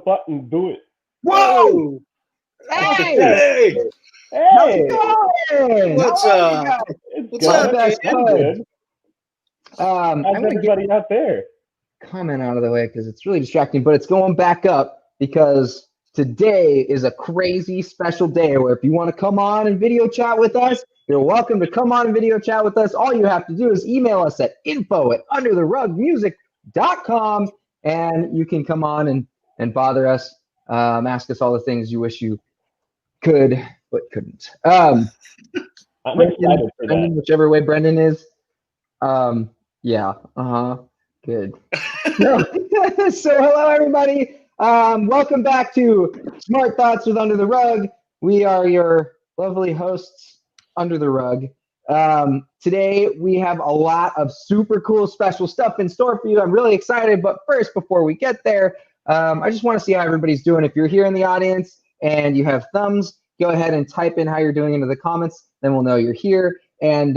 button. Do it. Whoa! Hey, Hey! how's Hey, it going? What's How are you up? guys? it's What's good. up, That's man? good. How's I'm gonna get everybody out there? a comment out of the way because it's really distracting, but it's going back up because today is a crazy special day where if you want to come on and video chat with us, you're welcome to come on and video chat with us. All you have to do is email us at info@undertherugmusic.com and you can come on and bother us, ask us all the things you wish you could but couldn't. I'm excited for Brendan, that. whichever way Brendan is. Yeah. Good. So hello everybody. Welcome back to Smart Thoughts with Under the Rug. We are your lovely hosts, Under the Rug. Today we have a lot of super cool special stuff in store for you. I'm really excited, but first, before we get there, I just want to see how everybody's doing. If you're here in the audience and you have thumbs, go ahead and type in how you're doing into the comments. Then we'll know you're here. And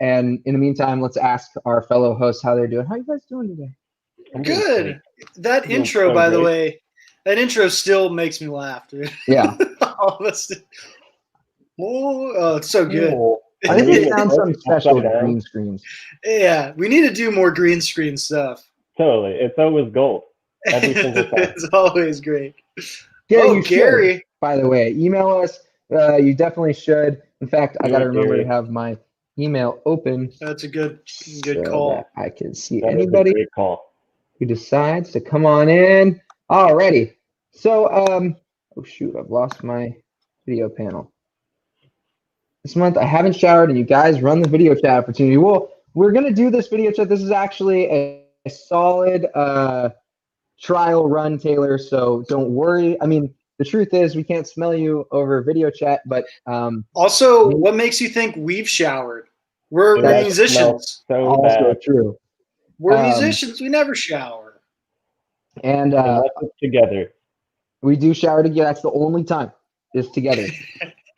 in the meantime, let's ask our fellow hosts how they're doing. How are you guys doing today? I'm doing Good. great. That Doing intro, so by the great. way, that intro still makes me laugh, dude. Yeah. All of us. Oh, it's so good. Cool. I think Read it it sounds first, something special with upside down. green screens. Yeah, we need to do more green screen stuff. Totally. It's always gold. Every single time. It's always great. Gary, Oh, you should, Gary. by the way. Email us. You definitely should. In fact, I Do got to it, remember Gary. to have my email open That's a good so call. that I can see That is a anybody great call. who decides to come on in. Alrighty. So, oh shoot, I've lost my video panel. This month I haven't showered and you guys run the video chat opportunity. Well, we're going to do this video chat. This is actually a solid trial run, Taylor. So don't worry. I mean, the truth is we can't smell you over video chat, but Also, what makes you think we've showered? We're That musicians. smells so also bad. true. We're musicians. We never shower. And Unless it's together. we do shower together. That's the only time is together.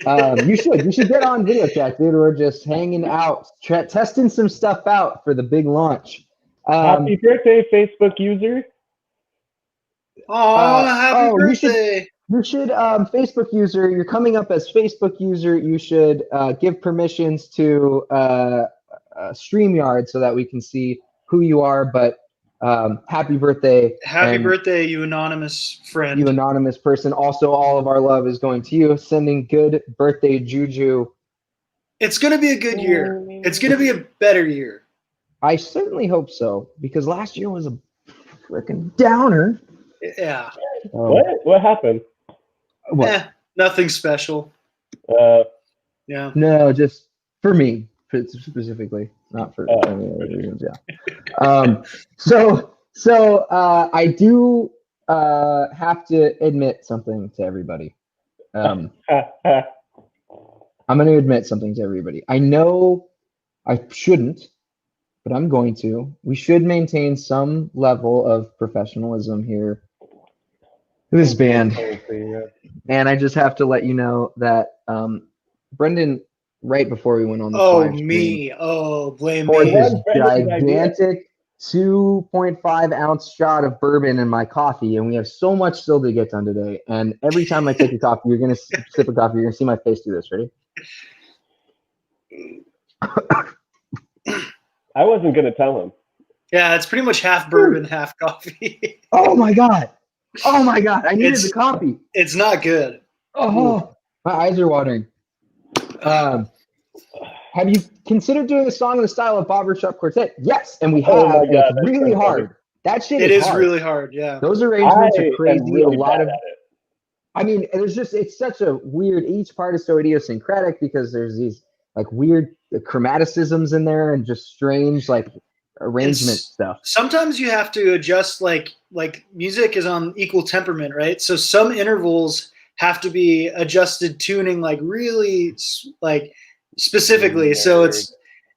You should get on video chat, dude. We're just hanging out, testing some stuff out for the big launch. Happy birthday, Facebook user. Oh, happy you should- birthday. You should, Facebook user, you're coming up as Facebook user. You should give permissions to StreamYard so that we can see who you are. But happy birthday. Happy and birthday, you anonymous friend. you anonymous person. Also, all of our love is going to you. Sending good birthday juju. It's going to be a good year. It's going to be a better year. I certainly hope so, because last year was a freaking downer. Yeah. What happened? What? Nothing special. Uh, Yeah. No, just for me specifically, not for any other reasons. Yeah. So I do have to admit something to everybody. I'm going to admit something to everybody. I know I shouldn't, but I'm going to. We should maintain some level of professionalism here in this band. And I just have to let you know that Brendan, right before we went on the live stream, Me. Oh, blame poured me. this Brendan's gigantic 2.5 ounce shot of bourbon in my coffee, and we have so much still to get done today. And every time I take a coffee, you're gonna sip a coffee, you're gonna see my face do this. Ready? I wasn't gonna tell him. Yeah, it's pretty much half bourbon, half coffee. Oh my god! Oh my god! I needed It's- the coffee. It's not good. Oh, my eyes are watering. Have you considered doing a song in the style of Barbershop Quartet? Yes, and we have. Oh my and God, it's that's really so hard. That shit It is hard. really hard. Yeah. Those arrangements I are am crazy. really A lot bad of, at it. I mean, it's such a weird. Each part is so idiosyncratic because there's these like weird chromaticisms in there and just strange like arrangement stuff. Sometimes you have to adjust, like music is on equal temperament, right? So some intervals have to be adjusted tuning like really like specifically. So it's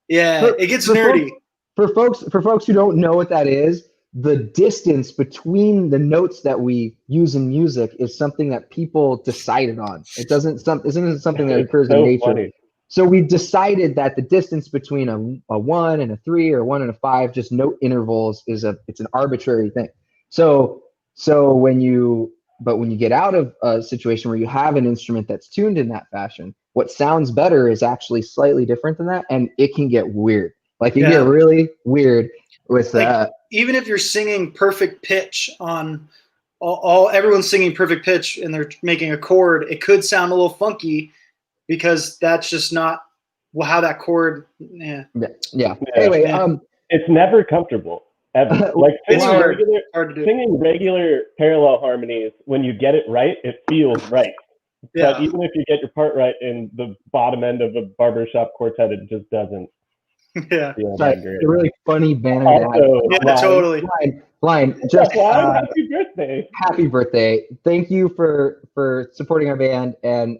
it gets nerdy. For folks who don't know what that is, the distance between the notes that we use in music is something that people decided on. It isn't something that occurs in nature. Funny. So we've decided that the distance between a 1 and a 3 or 1 and a 5, just note intervals, it's an arbitrary thing. So when you but when you get out of a situation where you have an instrument that's tuned in that fashion, what sounds better is actually slightly different than that, and it can get weird. Like it get really weird with like even if you're singing perfect pitch on all everyone's singing perfect pitch and they're making a chord, it could sound a little funky because that's just not how that chord. Yeah. Anyway, it's never comfortable ever. Like singing regular parallel harmonies, when you get it right, it feels right. Yeah. But even if you get your part right in the bottom end of a barbershop quartet, it just doesn't. Yeah, a really funny banner. Totally. Blind, just happy birthday! Happy birthday! Thank you for supporting our band, and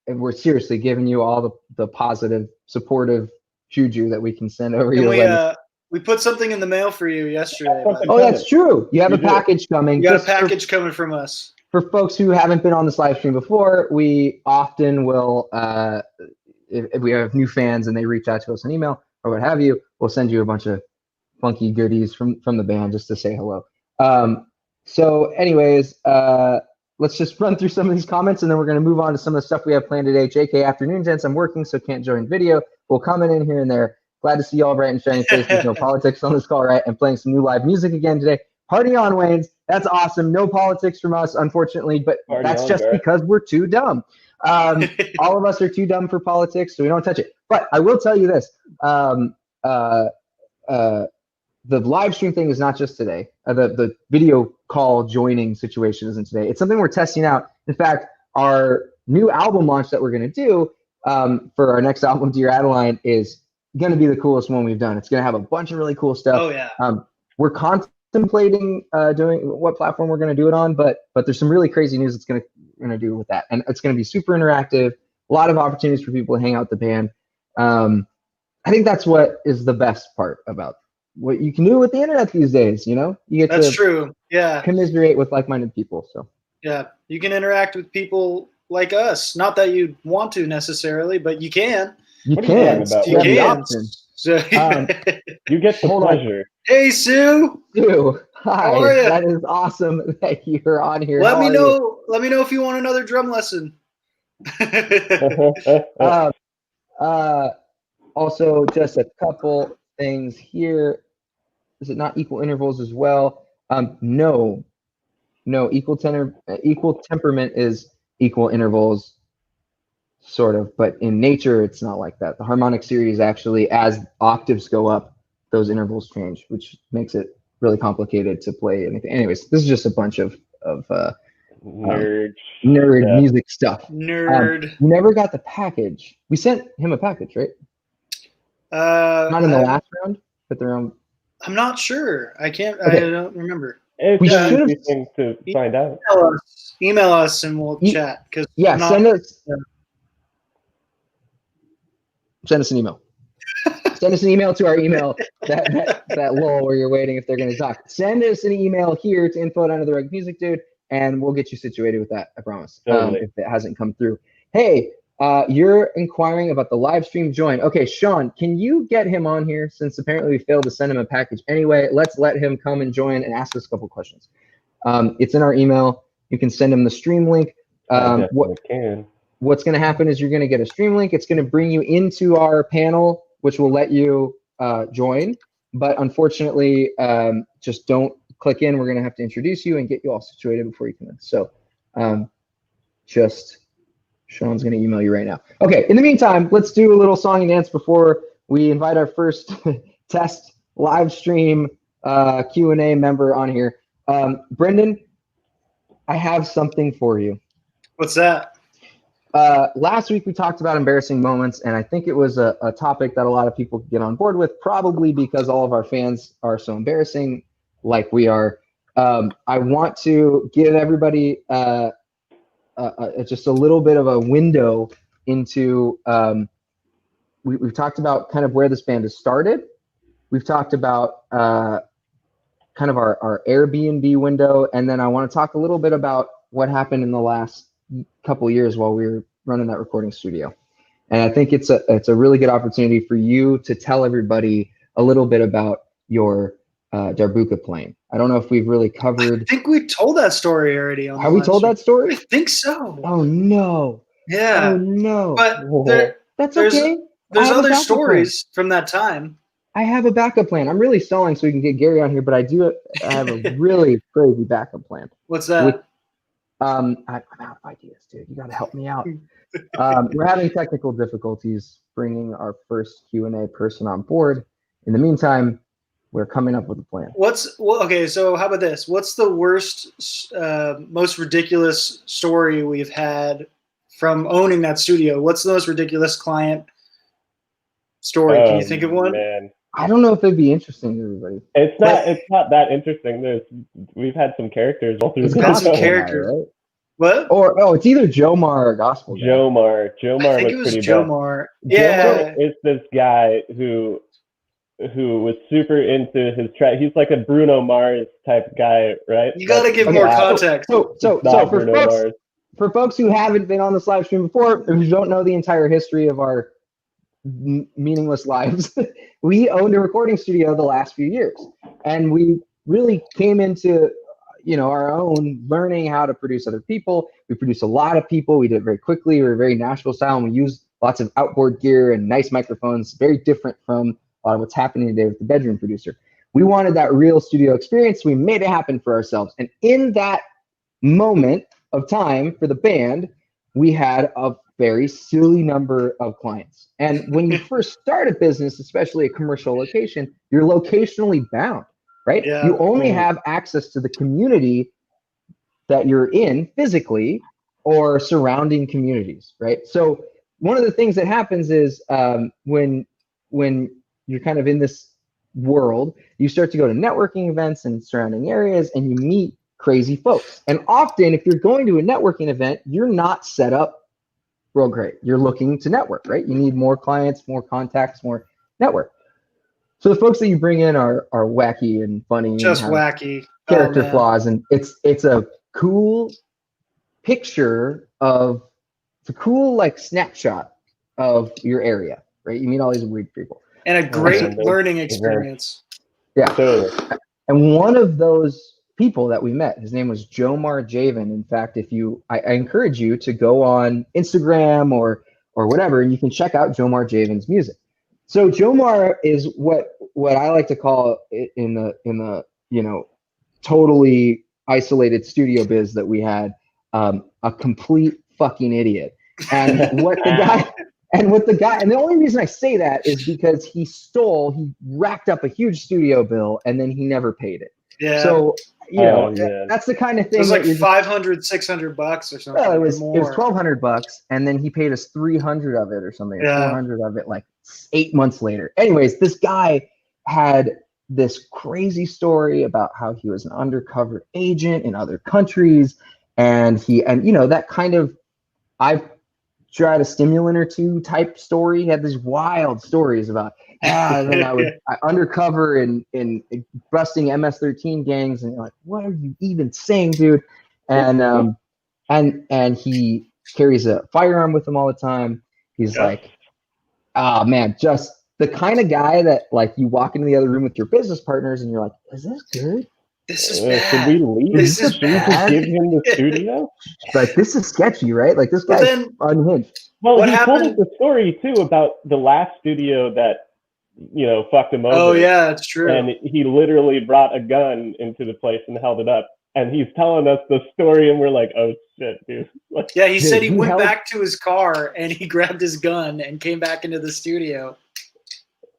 we're seriously giving you all the positive, supportive juju that we can send over your way. We put something in the mail for you yesterday. Oh, that's true. You have a package coming. You got a package coming from us. For folks who haven't been on this live stream before, we often will, if we have new fans and they reach out to us on email or what have you, we'll send you a bunch of funky goodies from the band just to say hello. So anyways, let's just run through some of these comments and then we're going to move on to some of the stuff we have planned today. JK, afternoon, gents. I'm working, so can't join video. We'll comment in here and there. Glad to see you all bright and shiny faces. No politics on this call, right? And playing some new live music again today. Party on, Waynes. That's awesome. No politics from us, unfortunately, but that's just because we're too dumb. All of us are too dumb for politics, so we don't touch it. But I will tell you this. The live stream thing is not just today. The video call joining situation isn't today. It's something we're testing out. In fact, our new album launch that we're going to do for our next album, Dear Adeline, is going to be the coolest one we've done. It's going to have a bunch of really cool stuff. Oh, yeah. We're contemplating doing what platform we're going to do it on, but there's some really crazy news it's going to do with that. And it's going to be super interactive, a lot of opportunities for people to hang out with the band. I think that's what is the best part about what you can do with the internet these days. You know, you get that's true. Yeah. Commiserate with like-minded people. So yeah, you can interact with people like us. Not that you want to necessarily, but you can. You can. You can. So, you get the pleasure. Hey, Sue. Sue, hi. How are you? That is awesome that you're on here. Let me know if you want another drum lesson. Also, just a couple things here. Is it not equal intervals as well? No. Equal temperament is equal intervals. Sort of, but in nature, it's not like that. The harmonic series actually, as octaves go up, those intervals change, which makes it really complicated to play anything. Anyways, this is just a bunch of nerd music stuff. Nerd. You never got the package. We sent him a package, right? Not in the last round, but the round. I'm not sure. I can't. Okay. I don't remember. We should have to find out. Email us and we'll chat. Send us an email. Send us an email to our email, that lull where you're waiting if they're going to talk. Send us an email here to info@UnderTheRug Music Dude, and we'll get you situated with that, I promise, if it hasn't come through. Hey, you're inquiring about the live stream join. Okay, Sean, can you get him on here since apparently we failed to send him a package anyway? Let's let him come and join and ask us a couple questions. It's in our email. You can send him the stream link. What's going to happen is you're going to get a stream link. It's going to bring you into our panel, which will let you join. But unfortunately, just don't click in. We're going to have to introduce you and get you all situated before you come in. So Sean's going to email you right now. Okay, in the meantime, let's do a little song and dance before we invite our first test live stream Q&A member on here. Brendan, I have something for you. What's that? Last week we talked about embarrassing moments, and I think it was a topic that a lot of people could get on board with, probably because all of our fans are so embarrassing like we are. I want to give everybody just a little bit of a window into, we've talked about kind of where this band has started. We've talked about kind of our Airbnb window, and then I want to talk a little bit about what happened in the last couple of years while we were running that recording studio. And I think it's a really good opportunity for you to tell everybody a little bit about your Darbuka playing. I don't know if we've really covered. I think we told that story already. Have we told that story? I think so. Oh no. Yeah. Oh no. But that's there's okay. There's other stories from that time. I have a backup plan. I'm really stalling so we can get Gary on here, but I have a really crazy backup plan. What's that? I'm out of ideas, dude. You got to help me out. We're having technical difficulties bringing our first Q&A person on board. In the meantime, we're coming up with a plan. Okay, so how about this? What's the worst, most ridiculous story we've had from owning that studio? What's the most ridiculous client story? Can you think of one? Man. I don't know if it'd be interesting to everybody. It's not that interesting. We've had some characters all through the show. Characters. Right? What? It's either Jomar or Gospel Guy. Jomar I think it was Jomar. Yeah. Jomar is this guy who was super into his track. He's like a Bruno Mars type guy, right? You got to give more context. So for folks who haven't been on this live stream before, who don't know the entire history of our meaningless lives, we owned a recording studio the last few years, and we really came into our own learning how to produce other people. We produced a lot of people. We did it very quickly. We were very Nashville style, and we used lots of outboard gear and nice microphones, very different from a lot of what's happening today with the bedroom producer. We wanted that real studio experience. We made it happen for ourselves, and in that moment of time for the band, we had a very silly number of clients. And when you first start a business, especially a commercial location, you're locationally bound, right? Yeah. You only have access to the community that you're in physically or surrounding communities, right? So one of the things that happens is when you're kind of in this world, you start to go to networking events in surrounding areas and you meet crazy folks. And often if you're going to a networking event, you're not set up real great. You're looking to network, right? You need more clients, more contacts, more network. So the folks that you bring in are wacky and funny. Just wacky. Character flaws. And it's a cool picture it's a cool like snapshot of your area, right? You meet all these weird people. And a great learning experience. Yeah. Totally. And one of those people that we met, his name was Jomar Javan. In fact, I encourage you to go on Instagram or whatever, and you can check out Jomar Javan's music. So Jomar is what I like to call in the totally isolated studio biz that we had, a complete fucking idiot. And and the only reason I say that is because he racked up a huge studio bill and then he never paid it. Yeah. So that's the kind of thing. It was like $500, $600 or something. Well, it was $1,200, and then he paid us $300 of it or something. Yeah. $400 of it like 8 months later. Anyways, this guy had this crazy story about how he was an undercover agent in other countries, and that kind of I've tried a stimulant or two type story. He had these wild stories about and then I was undercover in busting MS-13 gangs, and you're like, what are you even saying, dude? And he carries a firearm with him all the time. He's like, oh man, just the kind of guy that like you walk into the other room with your business partners and you're like, is this good? This is bad. Should we leave? Should we just give him the studio? Like, this is sketchy, right? Like, this guy's unhinged. Well, he told us the story too about the last studio that fucked him over. Oh yeah, that's true. And he literally brought a gun into the place and held it up. And he's telling us the story, and we're like, "Oh shit, dude!" Yeah, he said he went back to his car and he grabbed his gun and came back into the studio.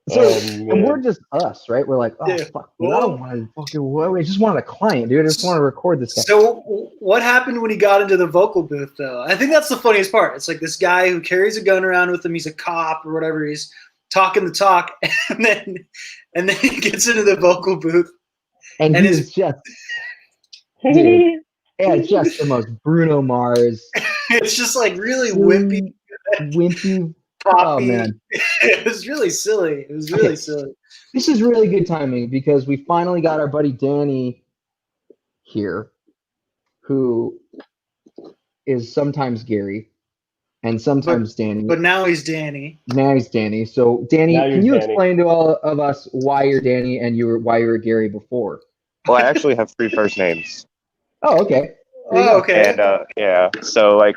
So and we're just us, right? We're like, oh fuck, dude, I don't want to fucking. I just wanted a client, dude. I just want to record this guy. So what happened when he got into the vocal booth, though? I think that's the funniest part. It's like this guy who carries a gun around with him. He's a cop or whatever. He's talking the talk, and then he gets into the vocal booth, and he's just. Dude, yeah, just the most Bruno Mars. It's just like really wimpy. Poppy. Oh man, it was really silly. It was really silly. This is really good timing because we finally got our buddy Danny here, who is sometimes Gary, and sometimes Danny. But now he's Danny. Now he's Danny. So Danny, Now you're can you Danny. explain to all of us why you're Danny and why you were Gary before? Well, I actually have 3 first names. Oh, okay. There you Oh, go. okay. And yeah, so like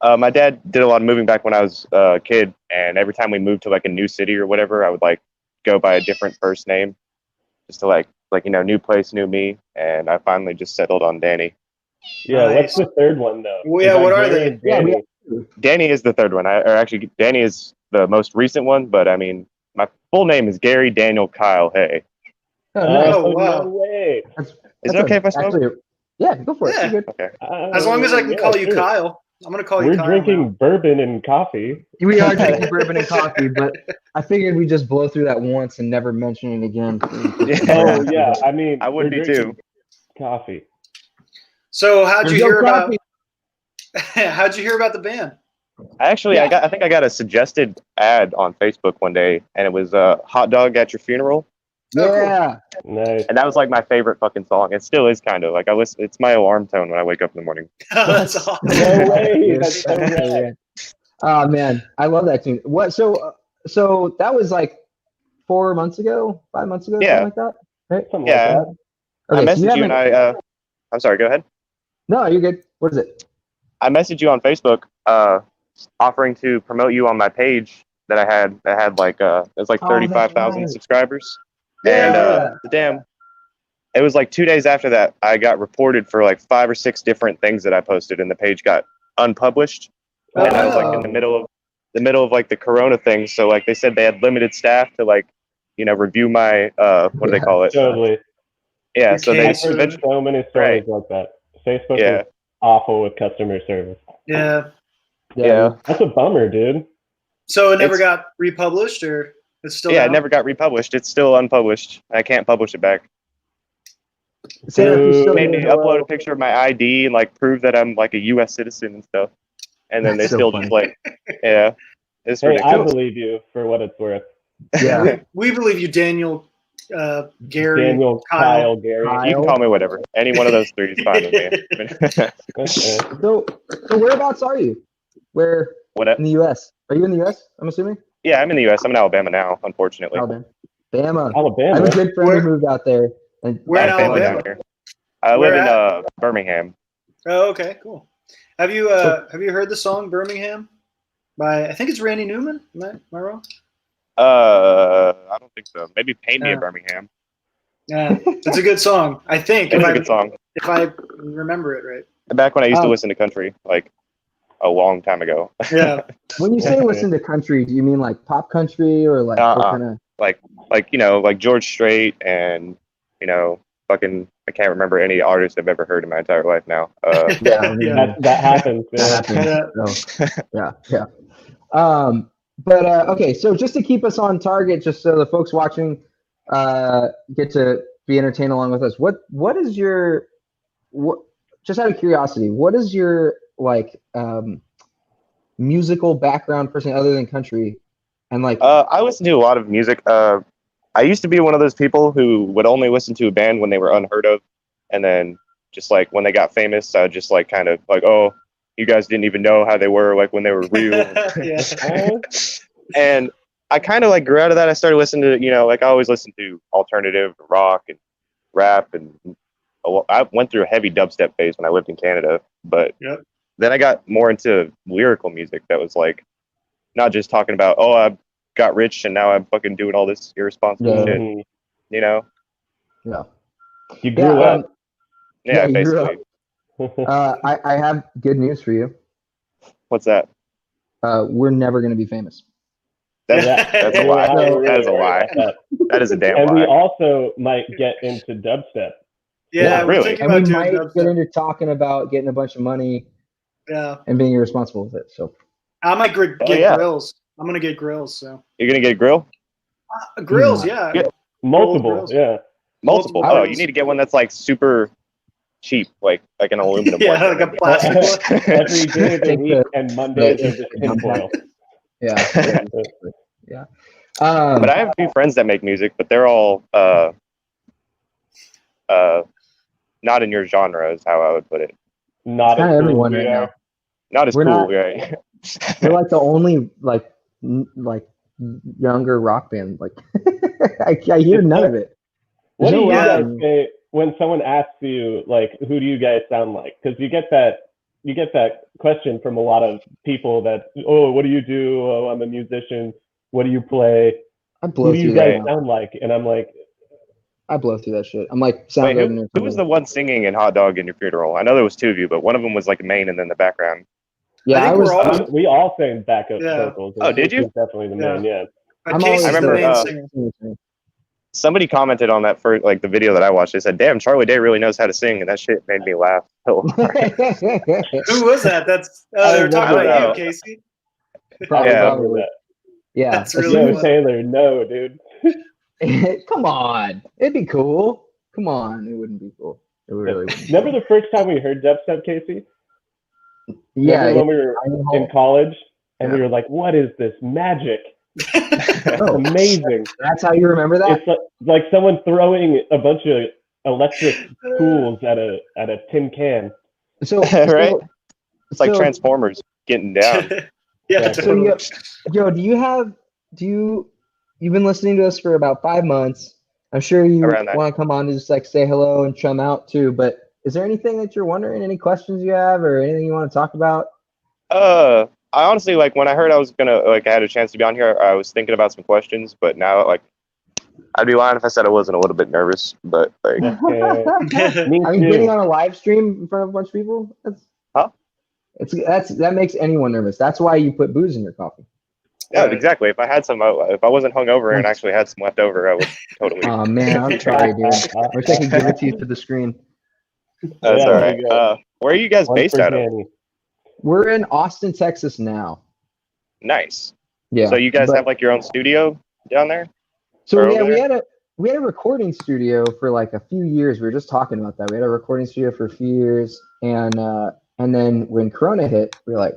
my dad did a lot of moving back when I was a kid, and every time we moved to like a new city or whatever, I would like go by a different first name just to like new place, new me, and I finally just settled on Danny. Yeah, Nice. what's the third one though? Well, yeah, You got what are Gary they? and Yeah, Danny. Danny is the third one. Actually, Danny is the most recent one, but I mean, my full name is Gary Daniel Kyle Hay. Oh, nice. Oh, wow. No way. Is it okay if I smoke? Yeah, go for it. Yeah. You're good. Okay. As long as I can Yeah, call you sure. Kyle. I'm going to call you We're Kyle. drinking bourbon and coffee. We are drinking bourbon and coffee, but I figured we'd just blow through that once and never mention it again. Oh yeah, I mean, I would we're be drinking too. coffee. So how'd you There's no hear about coffee. how'd you hear about the band? I think I got a suggested ad on Facebook one day, and it was "Hot Dog at Your Funeral," Oh, cool. Yeah. Nice. and that was like my favorite fucking song. It still is kind of like I listen. It's my alarm tone when I wake up in the morning. That's awesome. No way. Yeah. That's so rad. Oh man, I love that tune. What? So that was like 4 months ago, 5 months ago, Yeah. something like that, right? Something Yeah. like that. I Okay, so messaged you, and I'm sorry. Go ahead. No, you're good. What is it? I messaged you on Facebook, offering to promote you on my page that I had. That had like it was like Oh, that's 35,000 right. subscribers, Yeah. and damn, it was like 2 days after that I got reported for like 5 or 6 different things that I posted, and the page got unpublished. And I was like in the middle of like the Corona thing, so like they said they had limited staff to like review my what do they call it? Totally. Yeah, Your so they case. I've heard so many stories like that. Facebook Yeah. is awful with customer service. Yeah. Yeah. That's a bummer, dude. So it never It's- got republished, or it's still Yeah, out? it never got republished. It's still unpublished. I can't publish it back. Sarah, if you still They made hear me hello. upload a picture of my ID and like prove that I'm like a U.S. citizen and stuff, and then That's they so still funny. just like, yeah, it's Hey, I ridiculous. believe you for what it's worth. Yeah. We believe you, Daniel, Gary, Daniel, Kyle, Gary. You can call me whatever. Any one of those 3 is fine with me. Okay. So whereabouts are you? Where What? in the U.S.? Are you in the U.S.? I'm assuming. Yeah, I'm in the U.S. I'm in Alabama now, unfortunately. Alabama. Bama. I have Alabama. a good friend Where- who moved out there. And Where in I have family Alabama? down here. I Where live in at? Birmingham. Oh, okay, cool. Have you heard the song "Birmingham" by I think it's Randy Newman? Am I wrong? I don't think so. Maybe Paint Me Yeah. a Birmingham. Yeah, it's a good song. I think It's a good song. if I remember it right. Back when I used to Oh. listen to country, like a long time ago. Yeah. when you say listen to country, do you mean like pop country or like what kind of? like George Strait and fucking I can't remember any artist I've ever heard in my entire life now. Yeah, I mean, Yeah. That happens. that Man. happens. Yeah. So, yeah. But okay, so just to keep us on target, just so the folks watching get to be entertained along with us, what is your just out of curiosity, what is your like musical background person other than country? And like I listen to a lot of music. I used to be one of those people who would only listen to a band when they were unheard of, and then just like when they got famous, I would just like kind of like, oh, you guys didn't even know how they were like when they were real. Yeah. And I kind of like grew out of that. I started listening to, like I always listened to alternative rock and rap, and I went through a heavy dubstep phase when I lived in Canada. But Yep. then I got more into lyrical music that was like not just talking about, oh, I got rich and now I'm fucking doing all this irresponsible Yeah. shit, Mhm. you know? yeah. You grew Yeah, up. Yeah, you grew up. basically. I have good news for you. What's that? We're never going to be famous. That's Yeah. a lie. I'm really That is a worried lie. about that. That is a damn And we lie. also might get into dubstep. Yeah, we're really. thinking And we about doing might get dubstep. into talking about getting a bunch of money Yeah. and being irresponsible with it. So I might get yeah. grills. I'm gonna get grills. So You're gonna get a grill? grills, yeah. Yeah. Multiple, grills. yeah. Multiple. Multiple Oh, grills. you need to get one that's like super cheap, like an aluminum Yeah, one. like a plastic one. Every day of the Take week the- and Mondays are the- just tinfoil. yeah. Yeah. But I have a few friends that make music, but they're all not in your genre, is how I would put it. Not Kinda as cool everyone as we right are. now. Not as We're cool, not- right? We're like the only like younger rock band. Like I hear none of it. What do no you rock guys band. say when someone asks you, like, who do you guys sound like? Because you get that question from a lot of people that, oh, what do you do? Oh, I'm a musician. What do you play? I Who blow do you through that. guys sound like? And I'm like, I blow through that shit. I'm like Wait, Soundgarden. who was the one singing in Hot Dog in your funeral? I know there was two of you, but one of them was like main and then the background. Yeah, I think we're all- we all sang backup Yeah. vocals. and Oh, did you? Casey's definitely the main, yeah. I'm Casey's always the remember, main singer. Somebody commented on that first, like the video that I watched. They said, "Damn, Charlie Day really knows how to sing," and that shit made me laugh so hard. Who was that? That's they were talking I don't about know. you, Casey. Probably, Yeah. probably. Yeah. That's as really soon No, funny. Taylor, no, dude. as- Come on. It'd be cool. Come on. It wouldn't be cool. It really wouldn't. Remember the first time we heard dubstep, Casey? Yeah. Remember when we were in college and we Yeah. were like, what is this magic? It's Oh, amazing. that's how you remember that? It's like someone throwing a bunch of electric tools at a tin can. So, Right? It's like so- Transformers getting down. Yeah, So totally. Joe, you've been listening to us for about 5 months. I'm sure you Around that. want to come on to just like say hello and chum out too, but is there anything that you're wondering, any questions you have or anything you want to talk about? I honestly, like, when I heard I was gonna, like, I had a chance to be on here, I was thinking about some questions, but now, like, I'd be lying if I said I wasn't a little bit nervous, but like, Me I mean, too. getting on a live stream in front of a bunch of people, that makes anyone nervous. That's why you put booze in your coffee. yeah, Right. exactly. If I had some, if I wasn't hungover and actually had some left over, I would totally. Oh man, I'm sorry, dude. I wish I could give it to you to the screen. That's Yeah, all there right. you go. Where are you guys One based for out of? Danny. We're in Austin, Texas now. Nice. Yeah. So you guys but- have like your own studio down there? So Or yeah, over we there? had a recording studio for like a few years. We were just talking about that. We had a recording studio for a few years, and then when Corona hit, we were like,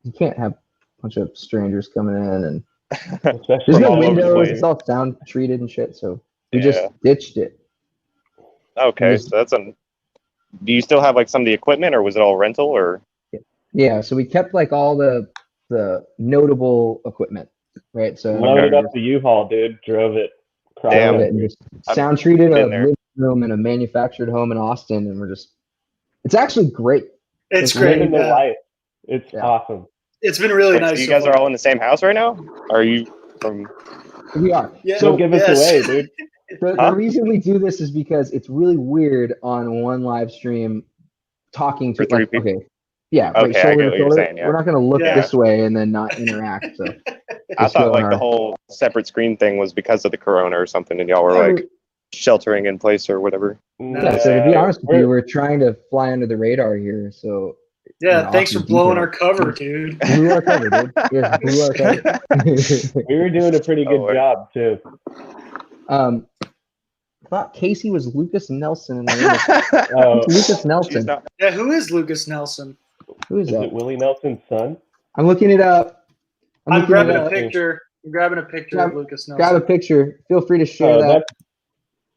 you can't have a bunch of strangers coming in, and Especially there's From no all over the windows. place. It's all sound treated and shit. So we Yeah. just ditched it. Okay, Yes. so that's do you still have like some of the equipment, or was it all rental, or? Yeah. So we kept like all the notable equipment, right? So loaded we up the U-Haul, dude. Drove it. Crossed Damn. drove it. it and just I've sound treated a been there. living room in a manufactured home in Austin, and it's actually great. It's Just great. Living the Yeah. life. It's Yeah. awesome. It's been really Wait, nice. so you so guys far. are all in the same house right now? Or are you from? We are. Yeah. Don't give us yes. away, dude. The Huh? reason we do this is because it's really weird on one live stream talking to For three like, people? okay, yeah, Okay, I right, get shoulder what to you're shoulder. saying, yeah. We're not going to look Yeah. this way and then not interact. So I just go thought in like our- the whole separate screen thing was because of the corona or something, and y'all were Yeah, like sheltering in place or whatever. yeah, so to be honest with you, we're trying to fly under the radar here. So Yeah. Yeah, Thanks for awesome blowing detail. our cover, dude. blew our cover, dude. Yes, blew our cover. we were doing a pretty good Oh, wait. job too. I thought Casey was Lucas Nelson in the room. Oh, Lucas She's Nelson. not. Yeah. Who is Lucas Nelson? Who is is that? it Willie Nelson's son? I'm looking it up. I'm looking grabbing it a up. picture. I'm grabbing a picture of Lucas Nelson. Grab a picture. Feel free to share Oh, that. that's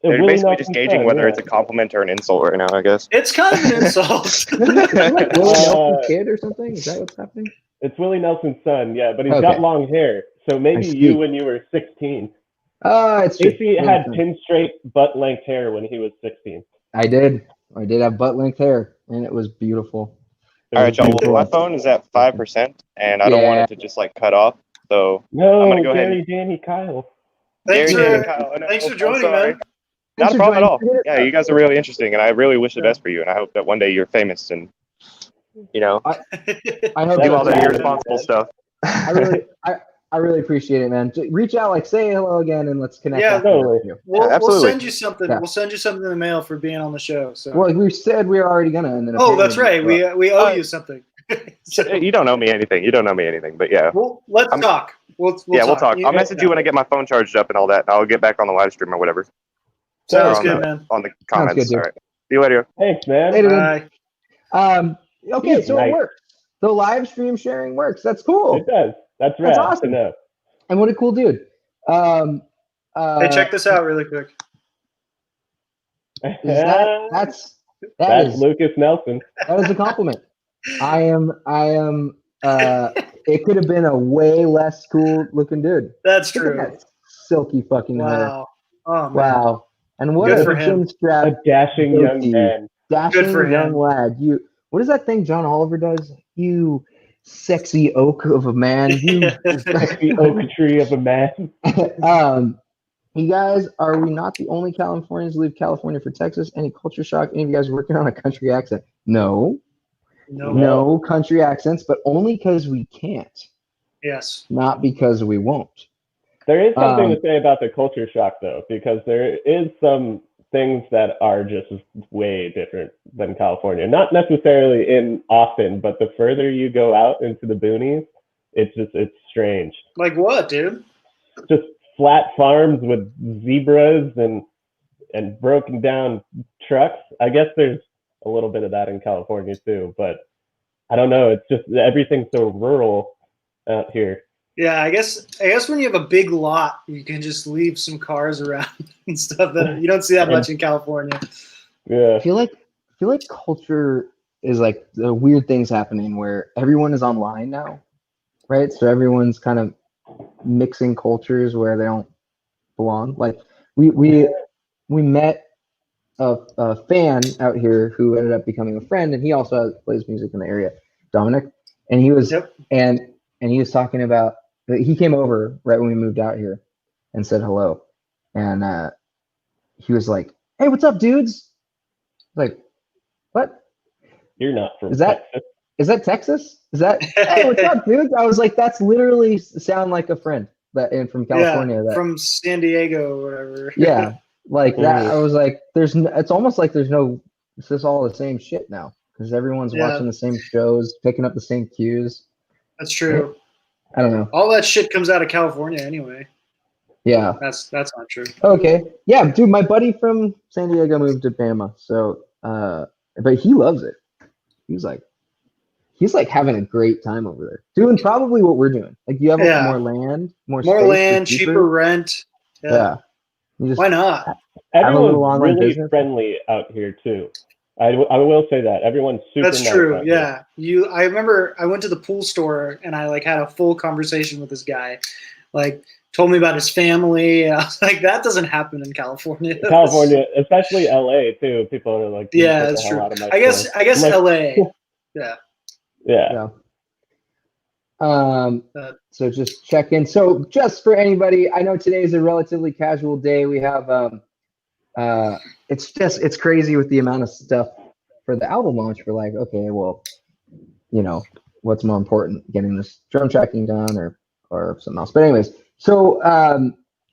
They're Willie basically just Nelson's gauging son, whether yeah. it's a compliment or an insult right now, I guess. It's kind of an insult. Isn't that Willie Nelson's Uh, kid or something? Is that what's happening? It's Willie Nelson's son, yeah, but he's Okay. got long hair. So I maybe see. you when you were 16. It's true. Casey had pin straight butt length hair when he was 16. I did have butt length hair, and it was beautiful. It All was right, y'all. beautiful. Well, my phone is at 5%, and I don't want Yeah. it to just like cut off. So No, I'm gonna go ahead Gary, Danny, Kyle. Thanks Gary, Dan, for and Kyle, I know. thanks for I'm joining, sorry. man. Not Thanks a for problem at all. joining. Yeah, you guys are really interesting, and I really wish the best for you. And I hope that one day you're famous and I hope do all that that Yeah. irresponsible stuff. I really appreciate it, man. Reach out, like say hello again, and let's connect. Yeah, after totally. this. We'll absolutely. send you something. Yeah. We'll send you something in the mail for being on the show. So. Well, we said we were already gonna, and then Oh, that's right. apparently- We owe you something. So, You don't know me anything. You don't know me anything, but yeah. let's I'm- talk. We'll We'll talk. I'll message you yeah. when I get my phone charged up and all that. And I'll get back on the live stream or whatever. Sounds on good, the- man. On the comments. good, dude. All right. See you later. Thanks, man. Later, dude. Bye. Okay, He's so nice. it works. The live stream sharing works. That's cool. It does. That's rad That's to awesome. know. And what a cool dude. Hey, check this out really quick. That's That's is Lucas Nelson. that is a compliment. I am it could have been a way less cool looking dude. That's Look at true. that silky fucking hair. Wow. Oh man. Wow. And what Good a for him. chin strap, A dashing young goatee. man. dashing Good for young him. lad. What is that thing John Oliver does? You sexy oak of a man. You The oak tree of a man. you guys, are we not the only Californians who leave California for Texas? Any culture shock? Any of you guys working on a country accent? No. No. No country accents, but only because we can't, Yes. not because we won't. There is something to say about the culture shock, though, because there is some things that are just way different than California. Not necessarily in Austin, but the further you go out into the boonies, it's strange. Like what, dude? Just flat farms with zebras and broken down trucks. I guess there's a little bit of that in California too, but I don't know. It's just everything's so rural out here. Yeah, I guess when you have a big lot, you can just leave some cars around and stuff that you don't see that much in California. Yeah. I feel like culture is like the weird things happening where everyone is online now, right? So everyone's kind of mixing cultures where they don't belong. Like we met a fan out here who ended up becoming a friend, and he also plays music in the area, Dominic, and he was and he was talking about, he came over right when we moved out here and said hello, and he was like, "Hey, what's up, dudes?" Like, what? You're not from Is that Texas. is that Texas? Is that, hey, what's up, dude? I was like, that's literally sound like a friend that from California. Yeah, from San Diego or whatever. Yeah, like that. I was like, it's almost like it's just all the same shit now because everyone's watching the same shows, picking up the same cues. That's true. I don't know. All that shit comes out of California anyway. Yeah. That's not true. Okay. Yeah, dude, my buddy from San Diego moved to Bama, so but he loves it. He's like having a great time over there, doing probably what we're doing. Like you have more land, more space, land, cheaper rent. Yeah. Why not? Everyone's really friendly out here too. I will say that everyone's super. That's nice true. out Yeah. I remember I went to the pool store and I like had a full conversation with this guy, like told me about his family. And I was like, that doesn't happen in California. California, especially LA too. People are like, yeah, that's true. I guess like, LA. Yeah. So just check in. So just for anybody, I know today is a relatively casual day. We have it's crazy with the amount of stuff for the album launch. We're like, okay, well, what's more important, getting this drum tracking done or something else. But anyways, so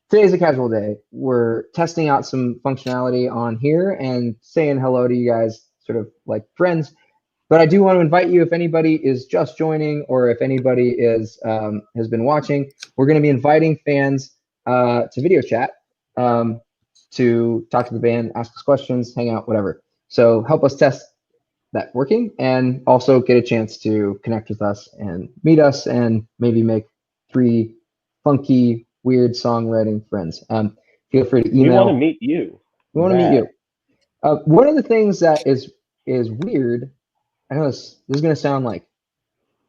today's a casual day. We're testing out some functionality on here and saying hello to you guys, sort of like friends. But I do want to invite you, if anybody is just joining or if anybody is has been watching, we're going to be inviting fans to video chat to talk to the band, ask us questions, hang out, whatever. So help us test that working and also get a chance to connect with us and meet us and maybe make 3 funky, weird songwriting friends. Feel free to email. We want to meet you. We want to meet you. One of the things that is weird, I know this is going to sound like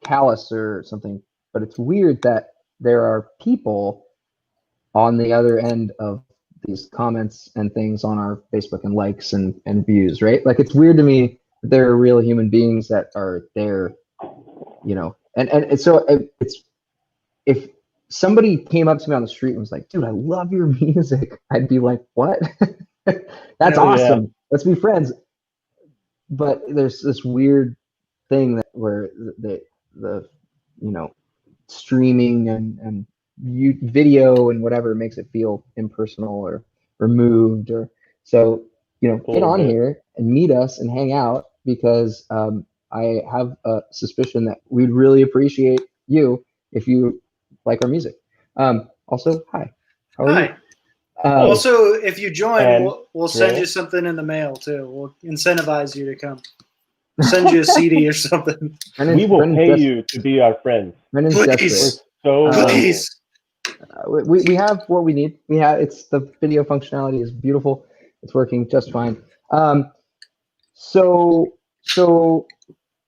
callous or something, but it's weird that there are people on the other end of these comments and things on our Facebook and likes and views, right? Like it's weird to me that there are real human beings that are there, and so it's, if somebody came up to me on the street and was like, dude, I love your music, I'd be like, what? That's awesome. Yeah. Let's be friends. But there's this weird thing that where the streaming and video and whatever makes it feel impersonal or removed, or so get on here and meet us and hang out, because I have a suspicion that we'd really appreciate you if you like our music. Also, hi. How are you? Also, if you join, we'll send you something in the mail too. We'll incentivize you to come. Send you a CD or something. We will pay you to be our friends. Please. Please. We have what we need. It's the video functionality is beautiful. It's working just fine. So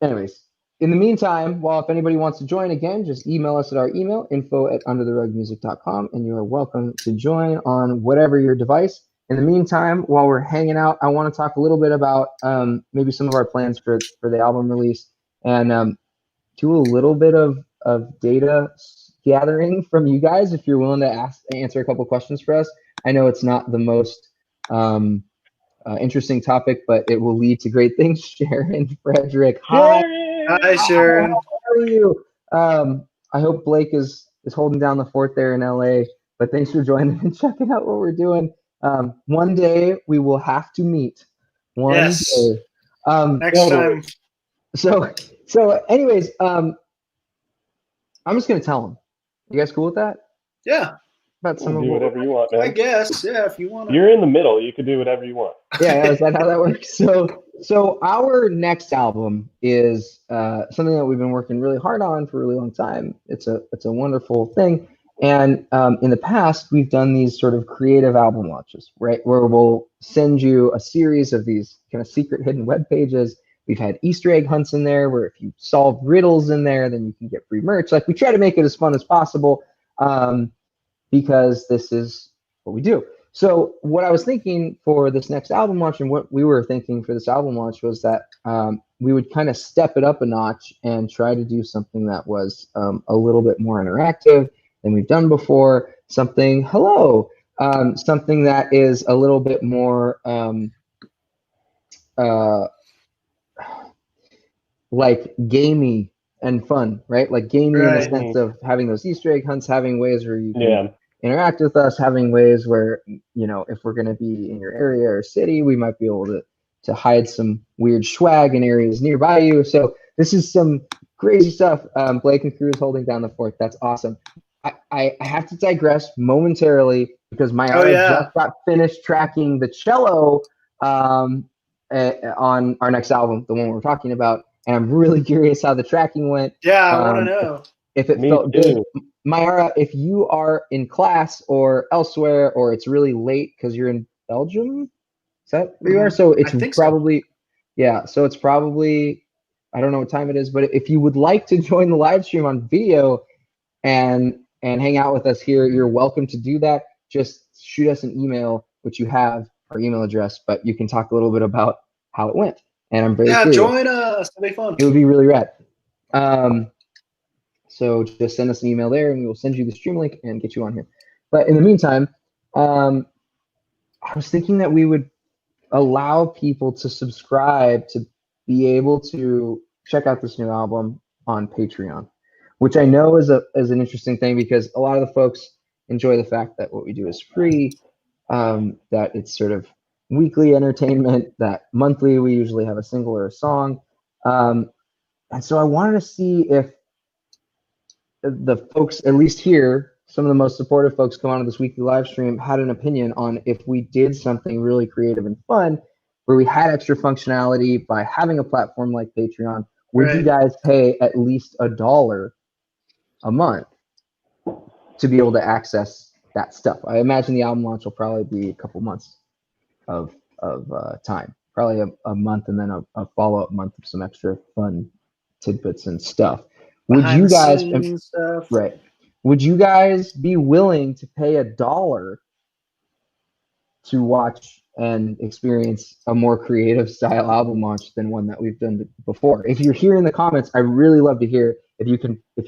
anyways, in the meantime, well, if anybody wants to join, again, just email us at our email, info@undertherugmusic.com, and you are welcome to join on whatever your device. In the meantime, while we're hanging out, I want to talk a little bit about maybe some of our plans for the album release, and do a little bit of data gathering from you guys if you're willing to answer a couple questions for us. I know it's not the most interesting topic, but it will lead to great things. Sharon, Frederick, hi. Hi, Sharon. How are you? I hope Blake is holding down the fort there in LA, but thanks for joining and checking out what we're doing. One day we will have to meet. One day. Next time. So anyways, I'm just gonna tell them. You guys cool with that? Yeah. About some You of do what whatever you want, man. I guess. Yeah, if you want to. You're in the middle. You can do whatever you want. Yeah, is that how that works? So our next album is something that we've been working really hard on for a really long time. It's a wonderful thing. And in the past, we've done these sort of creative album launches, right? Where we'll send you a series of these kind of secret hidden web pages. We've had Easter egg hunts in there where if you solve riddles in there, then you can get free merch. Like we try to make it as fun as possible because this is what we do. So what I was thinking for this next album launch, and what we were thinking for this album launch, was that we would kind of step it up a notch and try to do something that was a little bit more interactive than we've done before. Something that is a little bit more like gamey and fun, right? Like gamey in the sense of having those Easter egg hunts, having ways where you can interact with us, having ways where, you know, if we're going to be in your area or city, we might be able to hide some weird swag in areas nearby you. So this is some crazy stuff. Blake and crew is holding down the fort. That's awesome. I have to digress momentarily because Mayara just got finished tracking the cello on our next album, the one we're talking about. And I'm really curious how the tracking went. Yeah, I want to know. If it felt good. Mayara, if you are in class or elsewhere, or it's really late because you're in Belgium, is that where you are? So it's probably, so it's probably, I don't know what time it is, but if you would like to join the live stream on video and hang out with us here, you're welcome to do that. Just shoot us an email, which you have our email address, but you can talk a little bit about how it went. And I'm very curious. Join us. It'll be fun. It would be really rad. So just send us an email there and we will send you the stream link and get you on here. But in the meantime, I was thinking that we would allow people to subscribe to be able to check out this new album on Patreon, which I know is an interesting thing because a lot of the folks enjoy the fact that what we do is free, that it's sort of weekly entertainment, that monthly we usually have a single or a song. And so I wanted to see if the folks, at least here, some of the most supportive folks come on to this weekly live stream, had an opinion on if we did something really creative and fun, where we had extra functionality by having a platform like Patreon. Would you guys pay at least $1 a month to be able to access that stuff? I imagine the album launch will probably be a couple months of time, probably a month and then a follow-up month of some extra fun tidbits and stuff. Would you guys, would you guys be willing to pay $1 to watch and experience a more creative style album launch than one that we've done before? If you're here in the comments, I really love to hear if you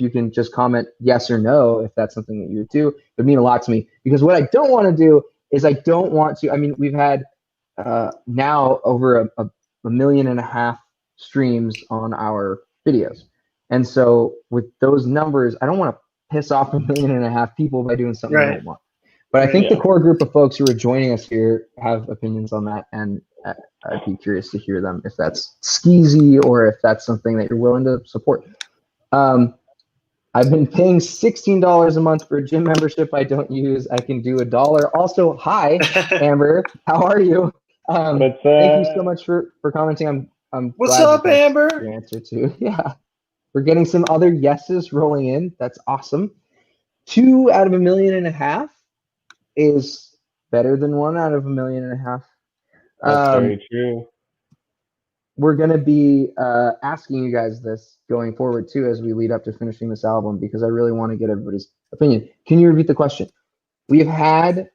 can just comment yes or no if that's something that you would do. It would mean a lot to me, because what I don't want to do is I don't want to. I mean, we've had now over a 1.5 million streams on our videos. And so with those numbers, I don't want to piss off 1.5 million people by doing something I don't want. But I think the core group of folks who are joining us here have opinions on that, and I'd be curious to hear them if that's skeezy or if that's something that you're willing to support. I've been paying $16 a month for a gym membership I don't use. I can do $1. Also, hi, Amber. How are you? Thank you so much for commenting. I'm What's glad up, Amber? Your answer too. Yeah. We're getting some other yeses rolling in. That's awesome. 2 out of 1.5 million is better than 1 out of 1.5 million. That's very true. we're going to be asking you guys this going forward too as we lead up to finishing this album, because I really want to get everybody's opinion. Can you repeat the question? We've had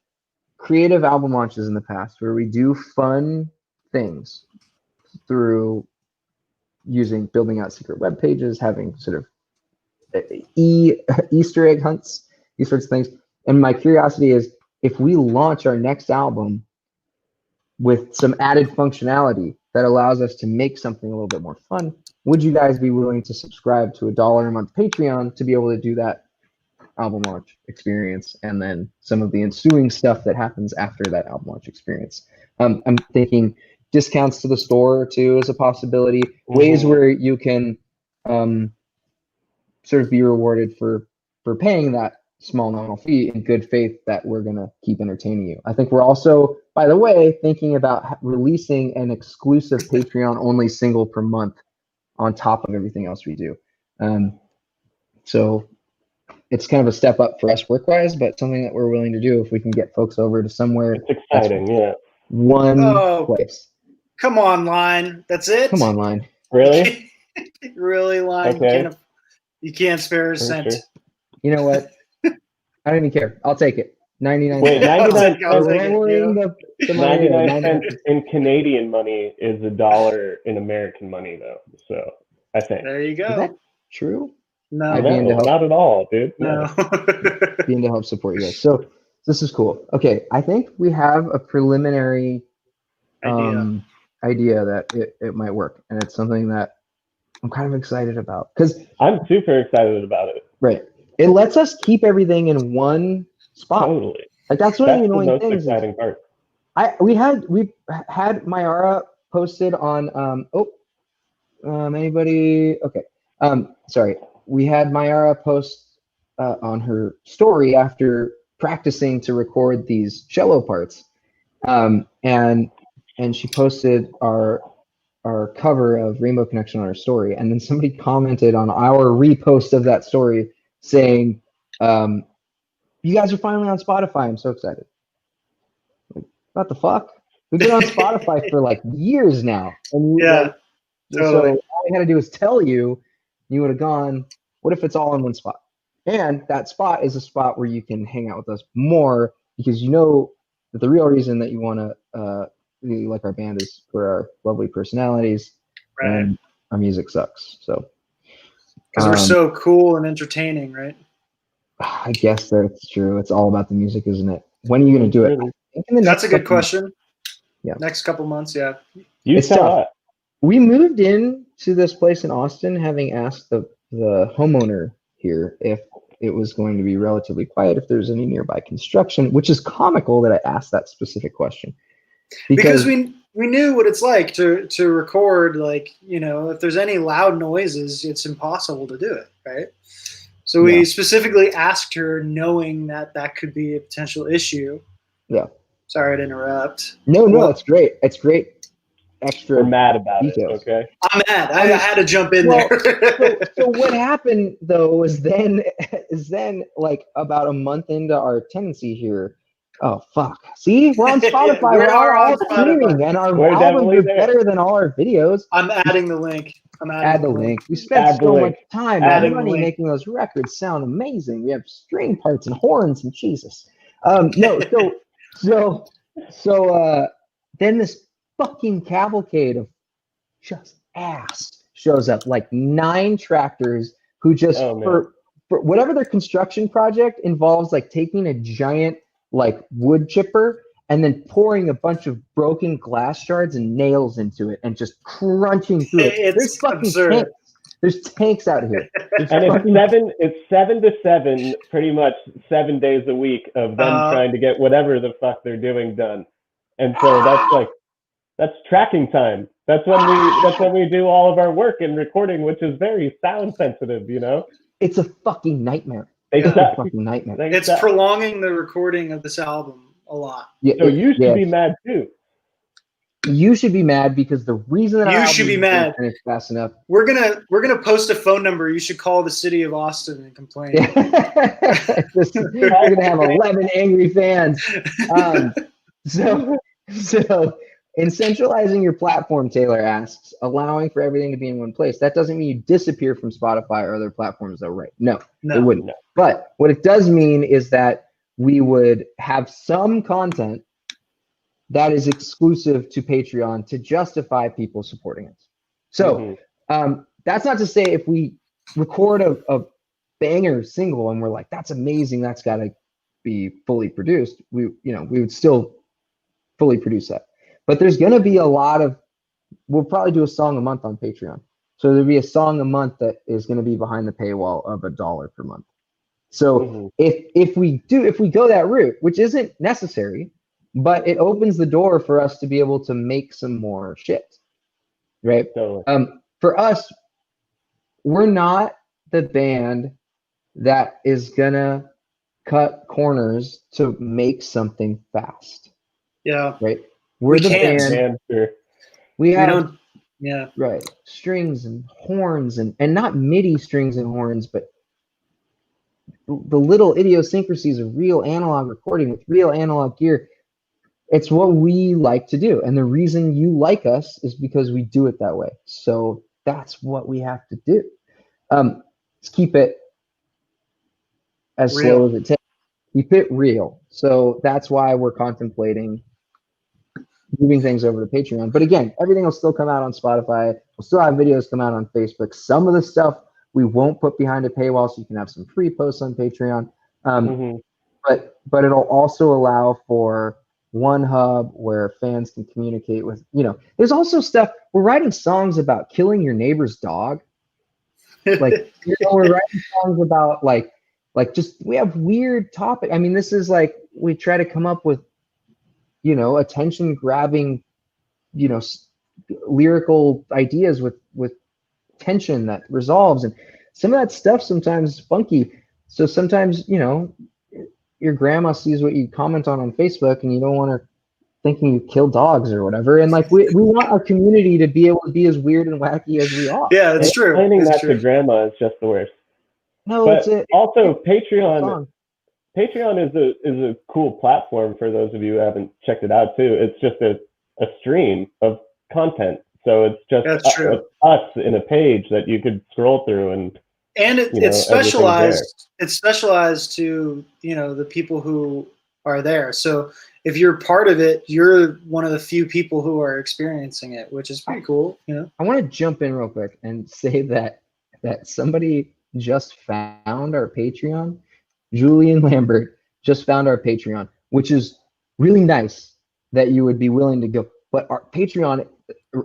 creative album launches in the past where we do fun things through building out secret web pages, having sort of Easter egg hunts, these sorts of things. And my curiosity is, if we launch our next album with some added functionality that allows us to make something a little bit more fun, would you guys be willing to subscribe to $1 a month Patreon to be able to do that album launch experience and then some of the ensuing stuff that happens after that album launch experience? I'm thinking discounts to the store too is a possibility. Ways where you can sort of be rewarded for paying that small nominal fee in good faith that we're going to keep entertaining you. I think we're also, by the way, thinking about releasing an exclusive Patreon only single per month on top of everything else we do. So it's kind of a step up for us work-wise, but something that we're willing to do if we can get folks over to somewhere. It's exciting, yeah. One place. Come on, Line. That's it? Come on, Line. Really? Really, Line? Okay. You can't spare a cent. Sure. You know what? I don't even care. I'll take it. 99 Wait, cents. 99 I'll take We're it, in the money. 99 cents in Canadian money is $1 in American money, though. So I think. There you Is that go. true? No. I'd be into No, help. not at all, dude. No. Being to help support you guys. So this is cool. Okay, I think we have a preliminary idea that it might work, and it's something that I'm kind of excited about because I'm super excited about it. right, it lets us keep everything in one spot. Totally. Like that's one of That's the the annoying most things. is exciting part. we had Mayara posted on anybody okay sorry, we had Mayara post on her story after practicing to record these cello parts, and she posted our cover of Rainbow Connection on her story, and then somebody commented on our repost of that story saying, you guys are finally on Spotify, I'm so excited. Like, what the fuck? We've been on Spotify for like years now. And Yeah, totally. So all we had to do is tell you, you would have gone, what if it's all in one spot? And that spot is a spot where you can hang out with us more, because you know that the real reason that you want to really like our band is for our lovely personalities, Right. and our music sucks. So Because we're so cool and entertaining, right? I guess that's true. It's all about the music, isn't it? When are you going to do it? I think in the That's next a good couple- question. Yeah. Next couple months, yeah. You It's saw tough. it. We moved in to this place in Austin, having asked the homeowner here if it was going to be relatively quiet, if there's any nearby construction, which is comical that I asked that specific question. Because we knew what it's like to record, like, you know, if there's any loud noises, it's impossible to do it, right? So we Yeah. specifically asked her, knowing that that could be a potential issue. Yeah. Sorry to interrupt. No, Well- it's great. It's great. Extra. We're mad about Details. it, okay? I'm mad. I had to jump in Well, there. So what happened though is then like about a month into our tenancy here. Oh fuck! See, we're on Spotify. We we're are all on Spotify. streaming, and our We're albums definitely are there. better than all our videos. I'm adding the link. Add the link. We spent Add the so link. much time Add and the money link. making those records sound amazing. We have string parts and horns and Jesus. No, so then this fucking cavalcade of just ass shows up, like 9 tractors who just Oh, man. for whatever their construction project involves, like taking a giant like wood chipper and then pouring a bunch of broken glass shards and nails into it and just crunching through it. It's There's fucking absurd. tanks. There's tanks out here. There's And fucking- it's 7 to 7, pretty much 7 days a week of them trying to get whatever the fuck they're doing done. And so that's tracking time. That's when we do all of our work and recording, which is very sound sensitive, you know? It's a fucking nightmare. They It's a suck. fucking nightmare. They It's suck. prolonging the recording of this album a lot. Yeah, So you should yes. be mad too. You should be mad because the reason that our You album should be isn't mad. finished fast enough. We're gonna post a phone number. You should call the city of Austin and complain. We're gonna have 11 angry fans. So In centralizing your platform, Taylor asks, allowing for everything to be in one place, that doesn't mean you disappear from Spotify or other platforms, though, right? No, it wouldn't. No. But what it does mean is that we would have some content that is exclusive to Patreon to justify people supporting us. So that's not to say if we record a banger single and we're like, that's amazing, that's got to be fully produced. We would still fully produce that. But there's going to be a lot of, we'll probably do a song a month on Patreon. So there'll be a song a month that is going to be behind the paywall of $1 per month. So if we go that route, which isn't necessary, but it opens the door for us to be able to make some more shit, right? Totally. For us, we're not the band that is gonna cut corners to make something fast. Yeah. Right. We're the band. We have right strings and horns and not MIDI strings and horns, but the little idiosyncrasies of real analog recording with real analog gear. It's what we like to do. And the reason you like us is because we do it that way. So that's what we have to do. Let's keep it as real. slow as it takes. Keep it real. So that's why we're contemplating moving things over to Patreon. But again, everything will still come out on Spotify. We'll still have videos come out on Facebook. Some of the stuff we won't put behind a paywall, so you can have some free posts on Patreon. But it'll also allow for one hub where fans can communicate with, there's also stuff, we're writing songs about killing your neighbor's dog. Like, we're writing songs about like just, we have weird topic. I mean, this is like, we try to come up with, attention grabbing, lyrical ideas with tension that resolves. And some of that stuff sometimes is funky. So sometimes, your grandma sees what you comment on Facebook and you don't want her thinking you kill dogs or whatever. And like, we want our community to be able to be as weird and wacky as we are. Yeah, that's true. Explaining that to grandma is just the worst. No, but it's also Patreon. Patreon is a cool platform for those of you who haven't checked it out too. It's just a stream of content. So it's just us in a page that you could scroll through and it's specialized. It's specialized to the people who are there. So if you're part of it, you're one of the few people who are experiencing it, which is pretty cool. I want to jump in real quick and say that somebody just found our Patreon. Julian Lambert just found our Patreon, which is really nice that you would be willing to go. But our Patreon,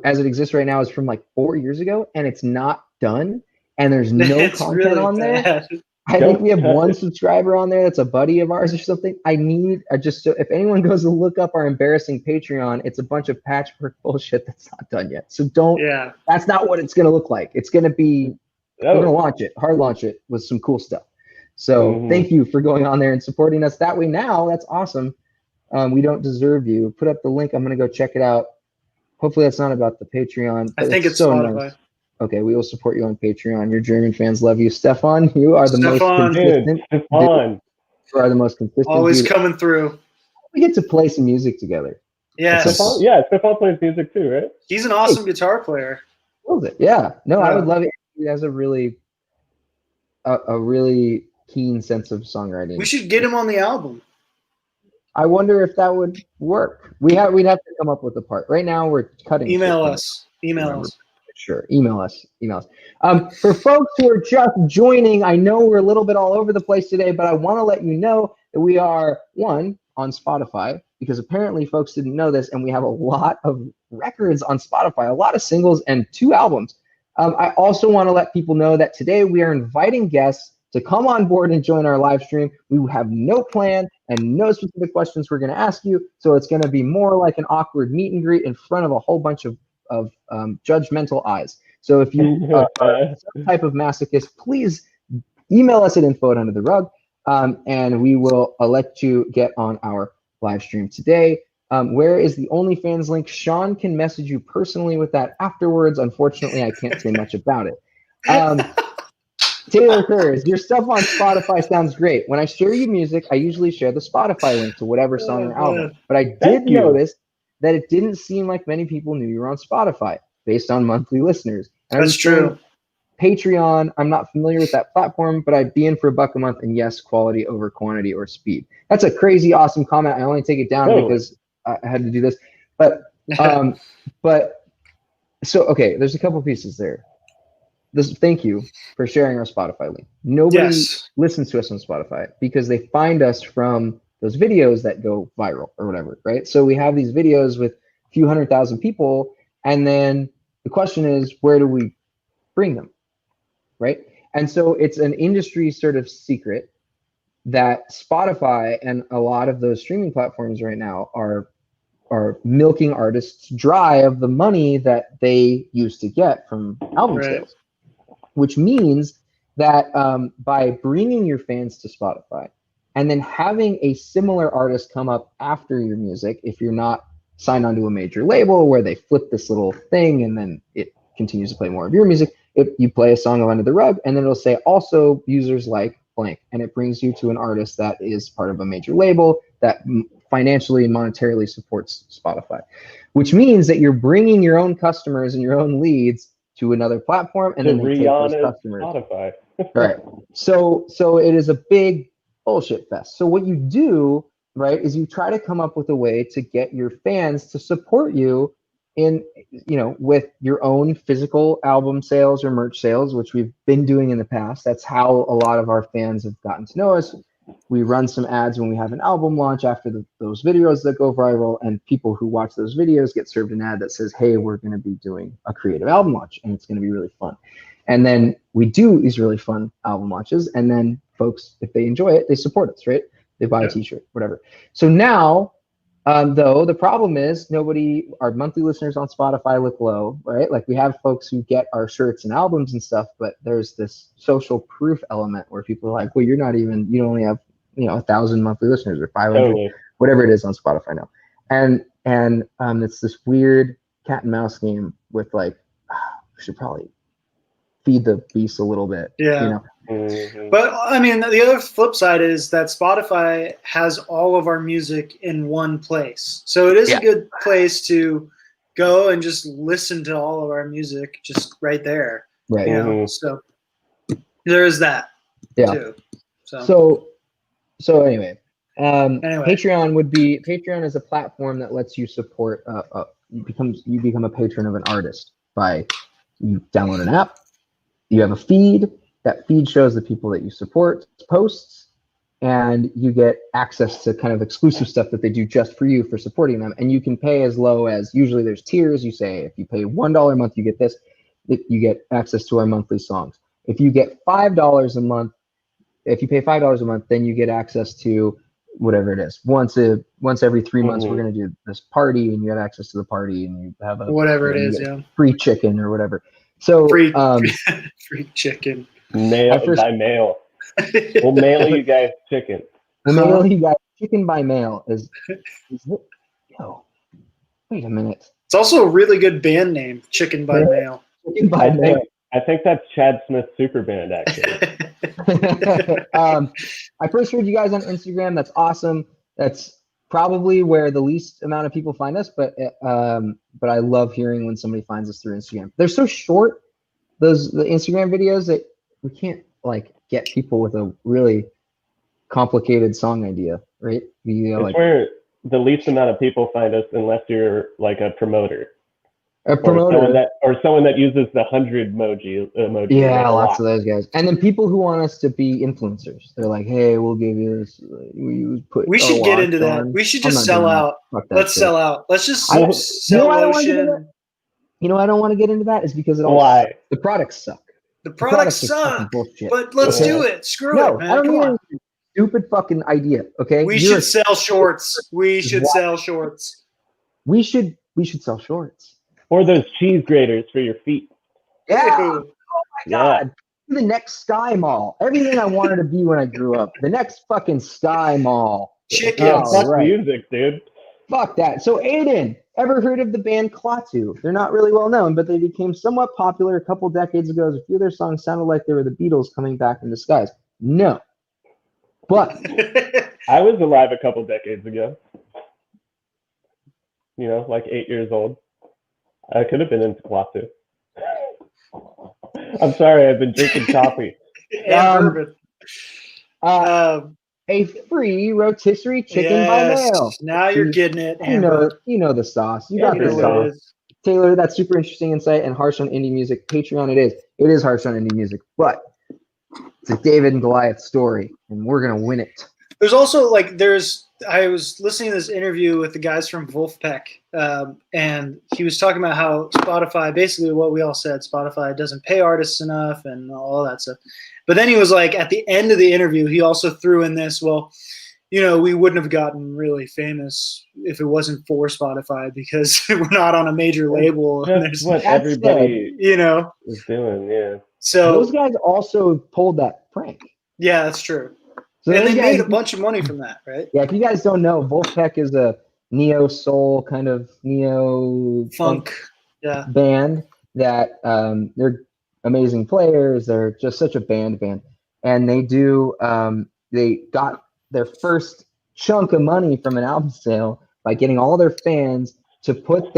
as it exists right now, is from like 4 years ago, and it's not done. And there's no content really on there. I think we have one subscriber on there that's a buddy of ours or something. So if anyone goes to look up our embarrassing Patreon, it's a bunch of patchwork bullshit that's not done yet. So that's not what it's going to look like. It's going to be, we're going to launch it, hard launch it with some cool stuff. So thank you for going on there and supporting us that way now. That's awesome. We don't deserve you. Put up the link. I'm going to go check it out. Hopefully that's not about the Patreon. I think it's so Spotify. Nice. Okay, we will support you on Patreon. Your German fans love you. Stefan, you are the most consistent. Stefan. You are the most consistent. Always coming through. We get to play some music together. Yes. Stefan plays music too, right? He's an awesome guitar player. Yeah. No, I would love it. He has a really keen sense of songwriting. We should get him on the album. I wonder if that would work. We'd have to come up with a part. Right now we're cutting. Email us. Sure. Email us. For folks who are just joining, I know we're a little bit all over the place today, but I want to let you know that we are on Spotify, because apparently folks didn't know this, and we have a lot of records on Spotify, a lot of singles and 2 albums. I also want to let people know that today we are inviting guests to come on board and join our live stream. We have no plan and no specific questions we're going to ask you, so it's going to be more like an awkward meet and greet in front of a whole bunch of judgmental eyes. So if you are some type of masochist, please email us at info@undertherug, and we will let you get on our live stream today. Where is the OnlyFans link? Sean can message you personally with that afterwards. Unfortunately, I can't say much about it. Taylor Kurz, your stuff on Spotify sounds great. When I share you music, I usually share the Spotify link to whatever song or album. But I did notice that it didn't seem like many people knew you were on Spotify based on monthly listeners. And I That's was saying, true. Patreon, I'm not familiar with that platform, but I'd be in for $1 a month, and yes, quality over quantity or speed. That's a crazy awesome comment. I only take it down because I had to do this. But so okay, there's a couple pieces there. Thank you for sharing our Spotify link. Nobody listens to us on Spotify because they find us from those videos that go viral or whatever, right? So we have these videos with a few 100,000 people, and then the question is, where do we bring them, right? And so it's an industry sort of secret that Spotify and a lot of those streaming platforms right now are milking artists dry of the money that they used to get from album sales. Which means that by bringing your fans to Spotify and then having a similar artist come up after your music, if you're not signed onto a major label where they flip this little thing and then it continues to play more of your music, if you play a song of Under the Rug and then it'll say also users like blank, and it brings you to an artist that is part of a major label that financially and monetarily supports Spotify, which means that you're bringing your own customers and your own leads to another platform, and then they take those customers. Spotify. Right. So it is a big bullshit fest. So what you do, right, is you try to come up with a way to get your fans to support you in, with your own physical album sales or merch sales, which we've been doing in the past. That's how a lot of our fans have gotten to know us. We run some ads when we have an album launch after those videos that go viral, and people who watch those videos get served an ad that says, hey, we're going to be doing a creative album launch and it's going to be really fun. And then we do these really fun album launches, and then folks, if they enjoy it, they support us, right? They buy a t-shirt, whatever. So now, though, the problem is our monthly listeners on Spotify look low, right? Like we have folks who get our shirts and albums and stuff, but there's this social proof element where people are like, well, you only have 1,000 monthly listeners or 500, whatever it is on Spotify now. And it's this weird cat and mouse game with like, we should probably feed the beast a little bit. Yeah. Mm-hmm. But I mean, the other flip side is that Spotify has all of our music in one place. So it is a good place to go and just listen to all of our music just right there. Right. So there is that too. So anyway, Patreon is a platform that lets you support, you become a patron of an artist by you download an app, you have a feed. That feed shows the people that you support posts, and you get access to kind of exclusive stuff that they do just for you for supporting them. And you can pay as low as, usually there's tiers. You say, if you pay $1 a month, you get this, you get access to our monthly songs. If you get $5 a month, if you pay $5 a month, then you get access to whatever it is. Once every 3 months, we're going to do this party, and you have access to the party, and you have free chicken or whatever. So free chicken. By mail. We'll mail you guys chicken. We'll mail you guys chicken by mail. Wait a minute. It's also a really good band name, Chicken by Mail. Chicken by Mail. I think that's Chad Smith's super band, actually. I first heard you guys on Instagram. That's awesome. That's probably where the least amount of people find us, but I love hearing when somebody finds us through Instagram. They're so short, the Instagram videos, that we can't like get people with a really complicated song idea, right? It's where the least amount of people find us, unless you're like a promoter. Or someone that uses the 100 emoji. Yeah, lots of those guys. And then people who want us to be influencers. They're like, hey, we'll give you this. We should get into that. We should just sell out. Let's sell out. Let's just sell Lotion. You know why I don't want to get into that? Is because the products suck. The products suck. But let's do it. Screw it, man. I don't need a stupid fucking idea, okay? We should sell shorts. We should sell shorts. We should sell shorts. Or those cheese graters for your feet. Yeah. Oh my God. The next Sky Mall. Everything I wanted to be when I grew up. The next fucking Sky Mall. Chickens. Fuck music, dude. Fuck that. So Aiden, ever heard of the band Klaatu? They're not really well known, but they became somewhat popular a couple decades ago. A few of their songs sounded like they were the Beatles coming back in disguise. No. But I was alive a couple decades ago. like 8 years old. I could have been into Klaatu. I'm sorry, I've been drinking coffee. And bourbon. A free rotisserie chicken by mail. Now you're getting it, Amber. You know the sauce. You got the sauce. Taylor, that's super interesting insight. And Harsh on Indie Music. Patreon it is. It is Harsh on Indie Music. But it's a David and Goliath story, and we're going to win it. There's also, I was listening to this interview with the guys from Wolfpack, and he was talking about how Spotify, basically what we all said, Spotify doesn't pay artists enough and all that stuff. But then he was like, at the end of the interview, he also threw in this, we wouldn't have gotten really famous if it wasn't for Spotify because we're not on a major label. That's what everybody is doing, yeah. So those guys also pulled that prank. Yeah, that's true. So and they made a bunch of money from that, right? Yeah, if you guys don't know, Wolfpack is a neo-soul kind of neo-funk band that they're amazing players. They're just such a band. And they do, they got their first chunk of money from an album sale by getting all their fans to put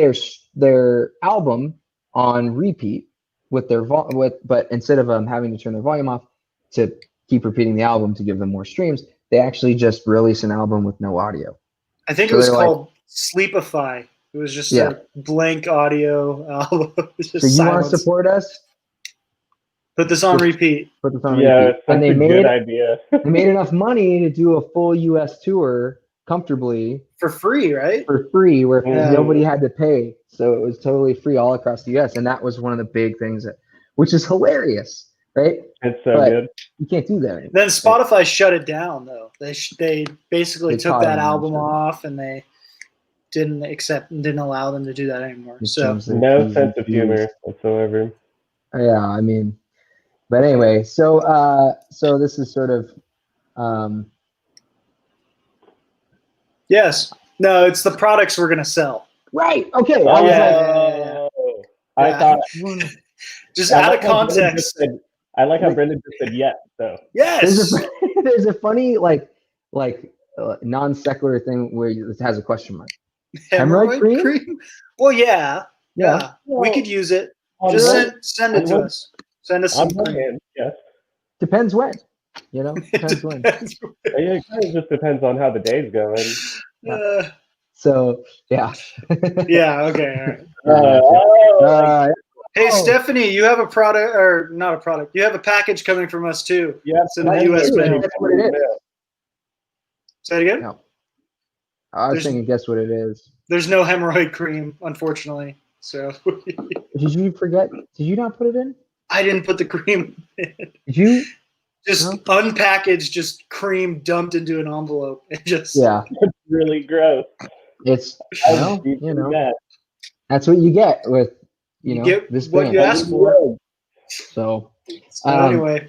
their album on repeat with their but instead of having to turn their volume off to keep repeating the album to give them more streams, they actually just release an album with no audio. I think it was called Sleepify. It was just a blank audio album. So you want to support us? Put this on repeat. Put this on repeat. And they made, good idea. They made enough money to do a full US tour comfortably. For free, right? For free, where nobody had to pay. So it was totally free all across the US. And that was one of the big things, which is hilarious, right? It's so good. You can't do that anymore. Then Spotify shut it down, though. They basically took that album off, and they didn't allow them to do that anymore. So no sense of humor whatsoever. Yeah, I mean, but anyway, so this is sort of yes. No, it's the products we're gonna sell. Right. Okay. I thought just out of context. I like how Brendan just said yes. So yes, there's a funny non sequitur thing where it has a question mark. Hemorrhoid cream? Well, yeah. Well, we could use it. Just send it to us. Send us some cream. Yes. Depends when. Depends when. It kind of just depends on how the day's going. So yeah. Yeah. Okay. All right. Hey, Stephanie, you have a product, or not a product, you have a package coming from us too. Yeah, it's in the US mail. That's what it is. Say it again? No. I was thinking, guess what it is. There's no hemorrhoid cream, unfortunately. So Did you forget? Did you not put it in? I didn't put the cream in. Did you? Just unpackaged, just cream dumped into an envelope. It's really gross. It's that's what you get with get this what band. you asked for. So anyway,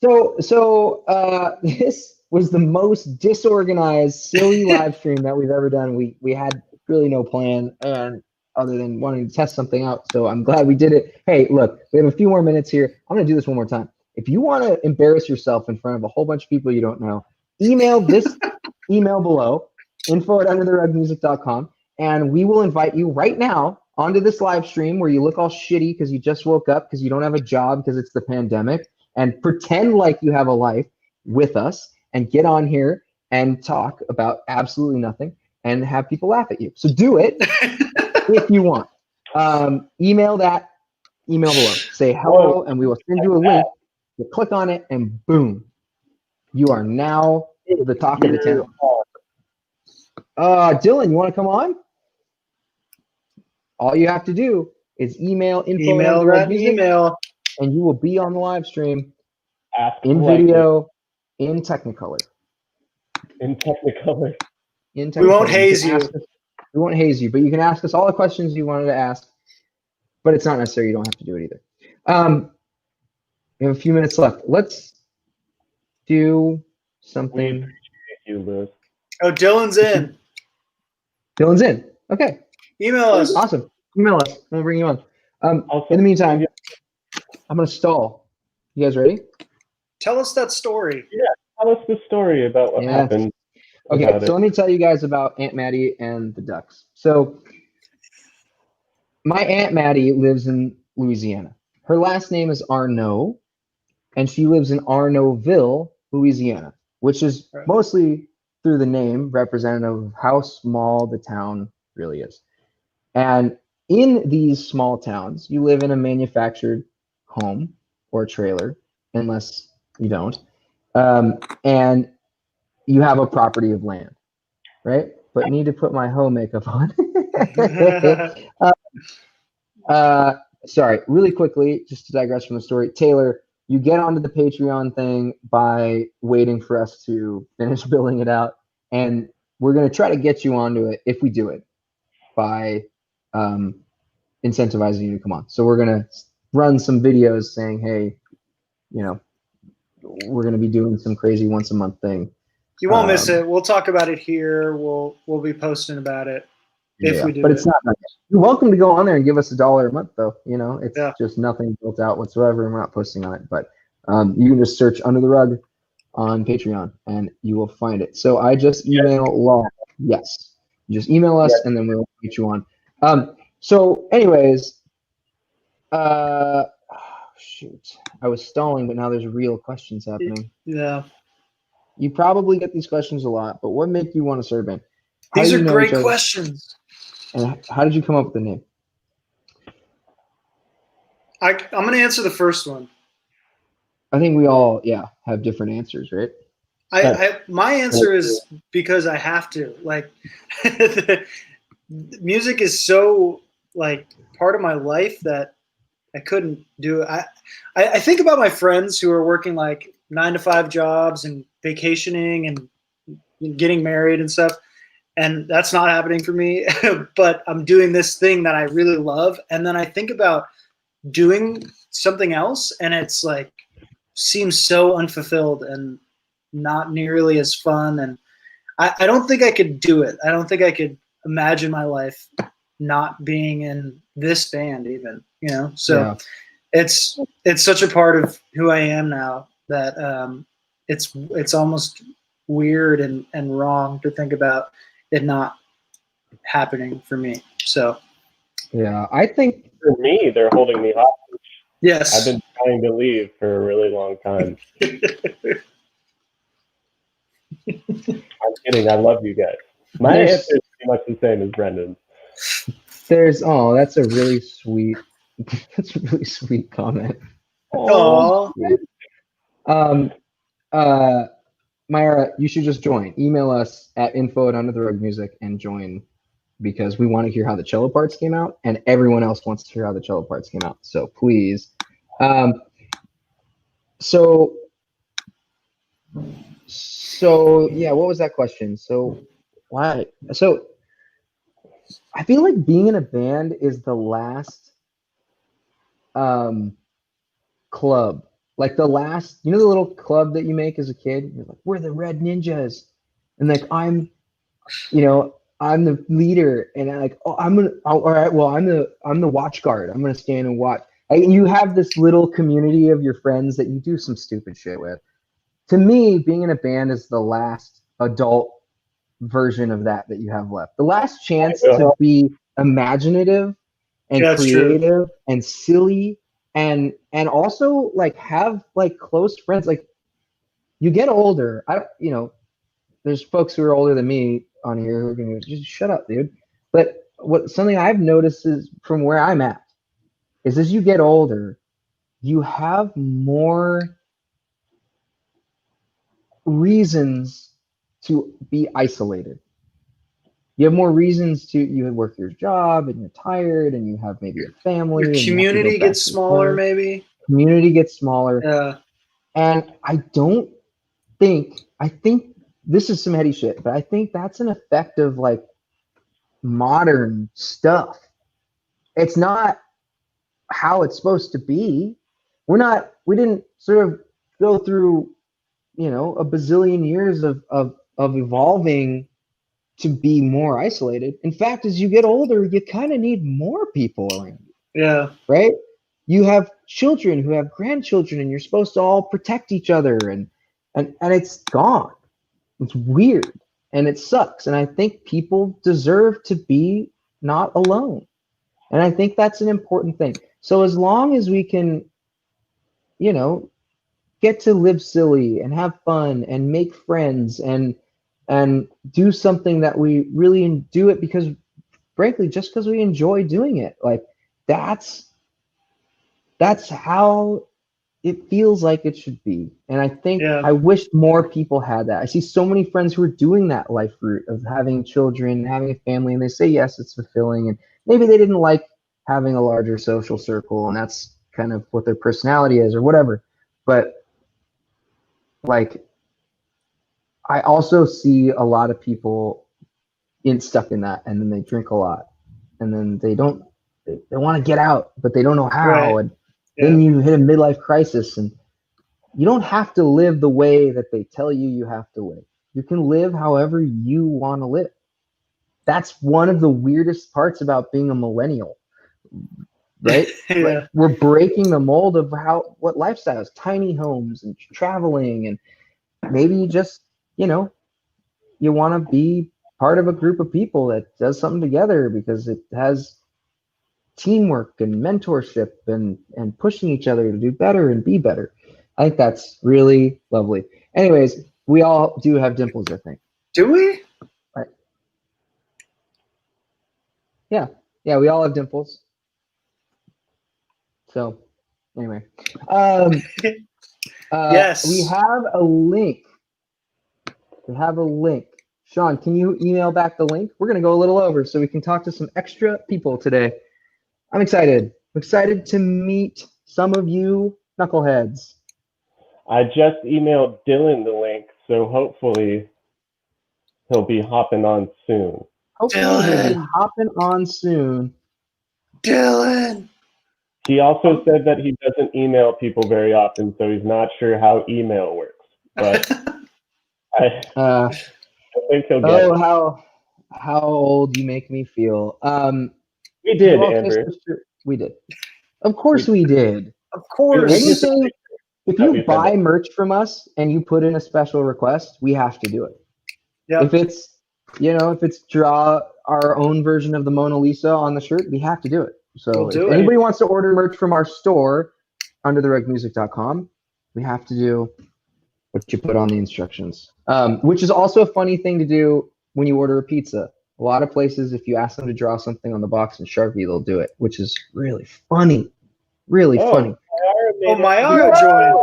so this was the most disorganized, silly live stream that we've ever done. We had really no plan, and other than wanting to test something out. So I'm glad we did it. Hey, look, we have a few more minutes here. I'm gonna do this one more time. If you want to embarrass yourself in front of a whole bunch of people you don't know, email this email below, info@undertherugmusic.com, and we will invite you right now onto this live stream where you look all shitty because you just woke up because you don't have a job because it's the pandemic, and pretend like you have a life with us and get on here and talk about absolutely nothing and have people laugh at you. So do it if you want. Email below. Say hello, and we will send you a link. You click on it, and boom, you are now the talk of the town. Dylan, you want to come on? All you have to do is email info, and you will be on the live stream in video, in Technicolor. In Technicolor. We won't haze you. We won't haze you, but you can ask us all the questions you wanted to ask. But it's not necessary. You don't have to do it either. We have a few minutes left. Let's do something. You, Lewis. Oh, Dylan's in. Dylan's in. Okay. Email us. Awesome. Email us. We'll bring you on. In the meantime, I'm going to stall. You guys ready? Tell us that story. Yeah. Tell us the story about what happened. Okay, so let me tell you guys about Aunt Maddie and the Ducks. So my Aunt Maddie lives in Louisiana. Her last name is Arnaud, and she lives in Arnaudville, Louisiana, which is Right. mostly through the name representative of how small the town really is. And in these small towns, you live in a manufactured home or trailer, unless you don't, and you have a property of land, right? But need to put my hoe makeup on. Sorry, really quickly, just to digress from the story, Taylor, you get onto the Patreon thing by waiting for us to finish building it out, and we're going to try to get you onto it if we do it by incentivizing you to come on. So we're going to run some videos saying, hey, you know, we're going to be doing some crazy once a month thing. You won't miss it. We'll talk about it here. We'll be posting about it if we do. But it's not. You're welcome to go on there and give us $1 a month, though. You know, it's just nothing built out whatsoever, and we're not posting on it. But you can just search Under the Rug on Patreon, and you will find it. So I just email Law. Yes, you just email us, and then we'll get you on. So, anyways, shoot, I was stalling, but now there's real questions happening. Yeah. You probably get these questions a lot, but what made you want to start a band? These are great questions. And how did you come up with the name? I'm going to answer the first one. I think we all, have different answers, right? My answer is because I have to. Like, music is so like part of my life that I couldn't do it. I think about my friends who are working like 9-to-5 jobs and vacationing and getting married and stuff. And that's not happening for me, but I'm doing this thing that I really love. And then I think about doing something else, and it's like, seems so unfulfilled and not nearly as fun. And I don't think I could do it. I don't think I could imagine my life not being in this band even, you know? So it's such a part of who I am now that it's almost weird and wrong to think about it not happening for me. So I think for me, they're holding me hostage. Yes. I've been trying to leave for a really long time. I'm kidding. I love you guys. My answer is pretty much the same as Brendan's. That's a really sweet comment. Oh. Myra, you should just join. Email us at info@undertherugmusic and join, because we want to hear how the cello parts came out, and everyone else wants to hear how the cello parts came out. So please. So what was that question? So why? So I feel like being in a band is the last club. Like the last, the little club that you make as a kid. You're like, we're the Red Ninjas, and like I'm the leader, and all right. Well, I'm the watch guard. I'm gonna stand and watch. And you have this little community of your friends that you do some stupid shit with. To me, being in a band is the last adult version of that you have left. The last chance to be imaginative and creative and silly. And also like have like close friends. Like you get older. There's folks who are older than me on here who are gonna just shut up, dude. But something I've noticed is from where I'm at is as you get older, you have more reasons to be isolated. You have more reasons you work your job and you're tired and you have maybe a family. Your community gets smaller, maybe. Community gets smaller. Yeah. And I think this is some heady shit, but I think that's an effect of like modern stuff. It's not how it's supposed to be. We didn't sort of go through, a bazillion years of evolving to be more isolated. In fact, as you get older, you kind of need more people around you. Yeah. Right? You have children who have grandchildren, and you're supposed to all protect each other, and it's gone. It's weird, and it sucks. And I think people deserve to be not alone. And I think that's an important thing. So as long as we can, you know, get to live silly and have fun and make friends and do something that we really do it because, frankly, just because we enjoy doing it, like that's how it feels like it should be. And I think I wish more people had that. I see so many friends who are doing that life route of having children, having a family, and they say yes, it's fulfilling, and maybe they didn't like having a larger social circle, and that's kind of what their personality is or whatever. But like, I also see a lot of people stuck in that, and then they drink a lot, and then they want to get out, but they don't know how. Right. And then you hit a midlife crisis, and you don't have to live the way that they tell you have to live. You can live however you want to live. That's one of the weirdest parts about being a millennial, right? Yeah. We're breaking the mold of what lifestyle is. Tiny homes and traveling, and maybe you just, you know, you want to be part of a group of people that does something together because it has teamwork and mentorship and pushing each other to do better and be better. I think that's really lovely. Anyways, we all do have dimples, I think. Do we? Right. Yeah, we all have dimples. So anyway, yes, we have a link. Sean, can you email back the link? We're gonna go a little over so we can talk to some extra people today. I'm excited. I'm excited to meet some of you knuckleheads. I just emailed Dylan the link, so hopefully he'll be hopping on soon. Hopefully he'll be hopping on soon. Dylan. He also said that he doesn't email people very often, so he's not sure how email works. But I think he'll get it. Oh, how old you make me feel. We did, Amber. We did. Of course we did. Of course. Anything, if you buy merch from us and you put in a special request, we have to do it. Yep. If it's, if it's draw our own version of the Mona Lisa on the shirt, we have to do it. So if anybody wants to order merch from our store, undertherugmusic.com, we have to do what you put on the instructions, which is also a funny thing to do when you order a pizza. A lot of places, if you ask them to draw something on the box in Sharpie, they'll do it, which is really funny. Really funny. Oh, Mayara joined.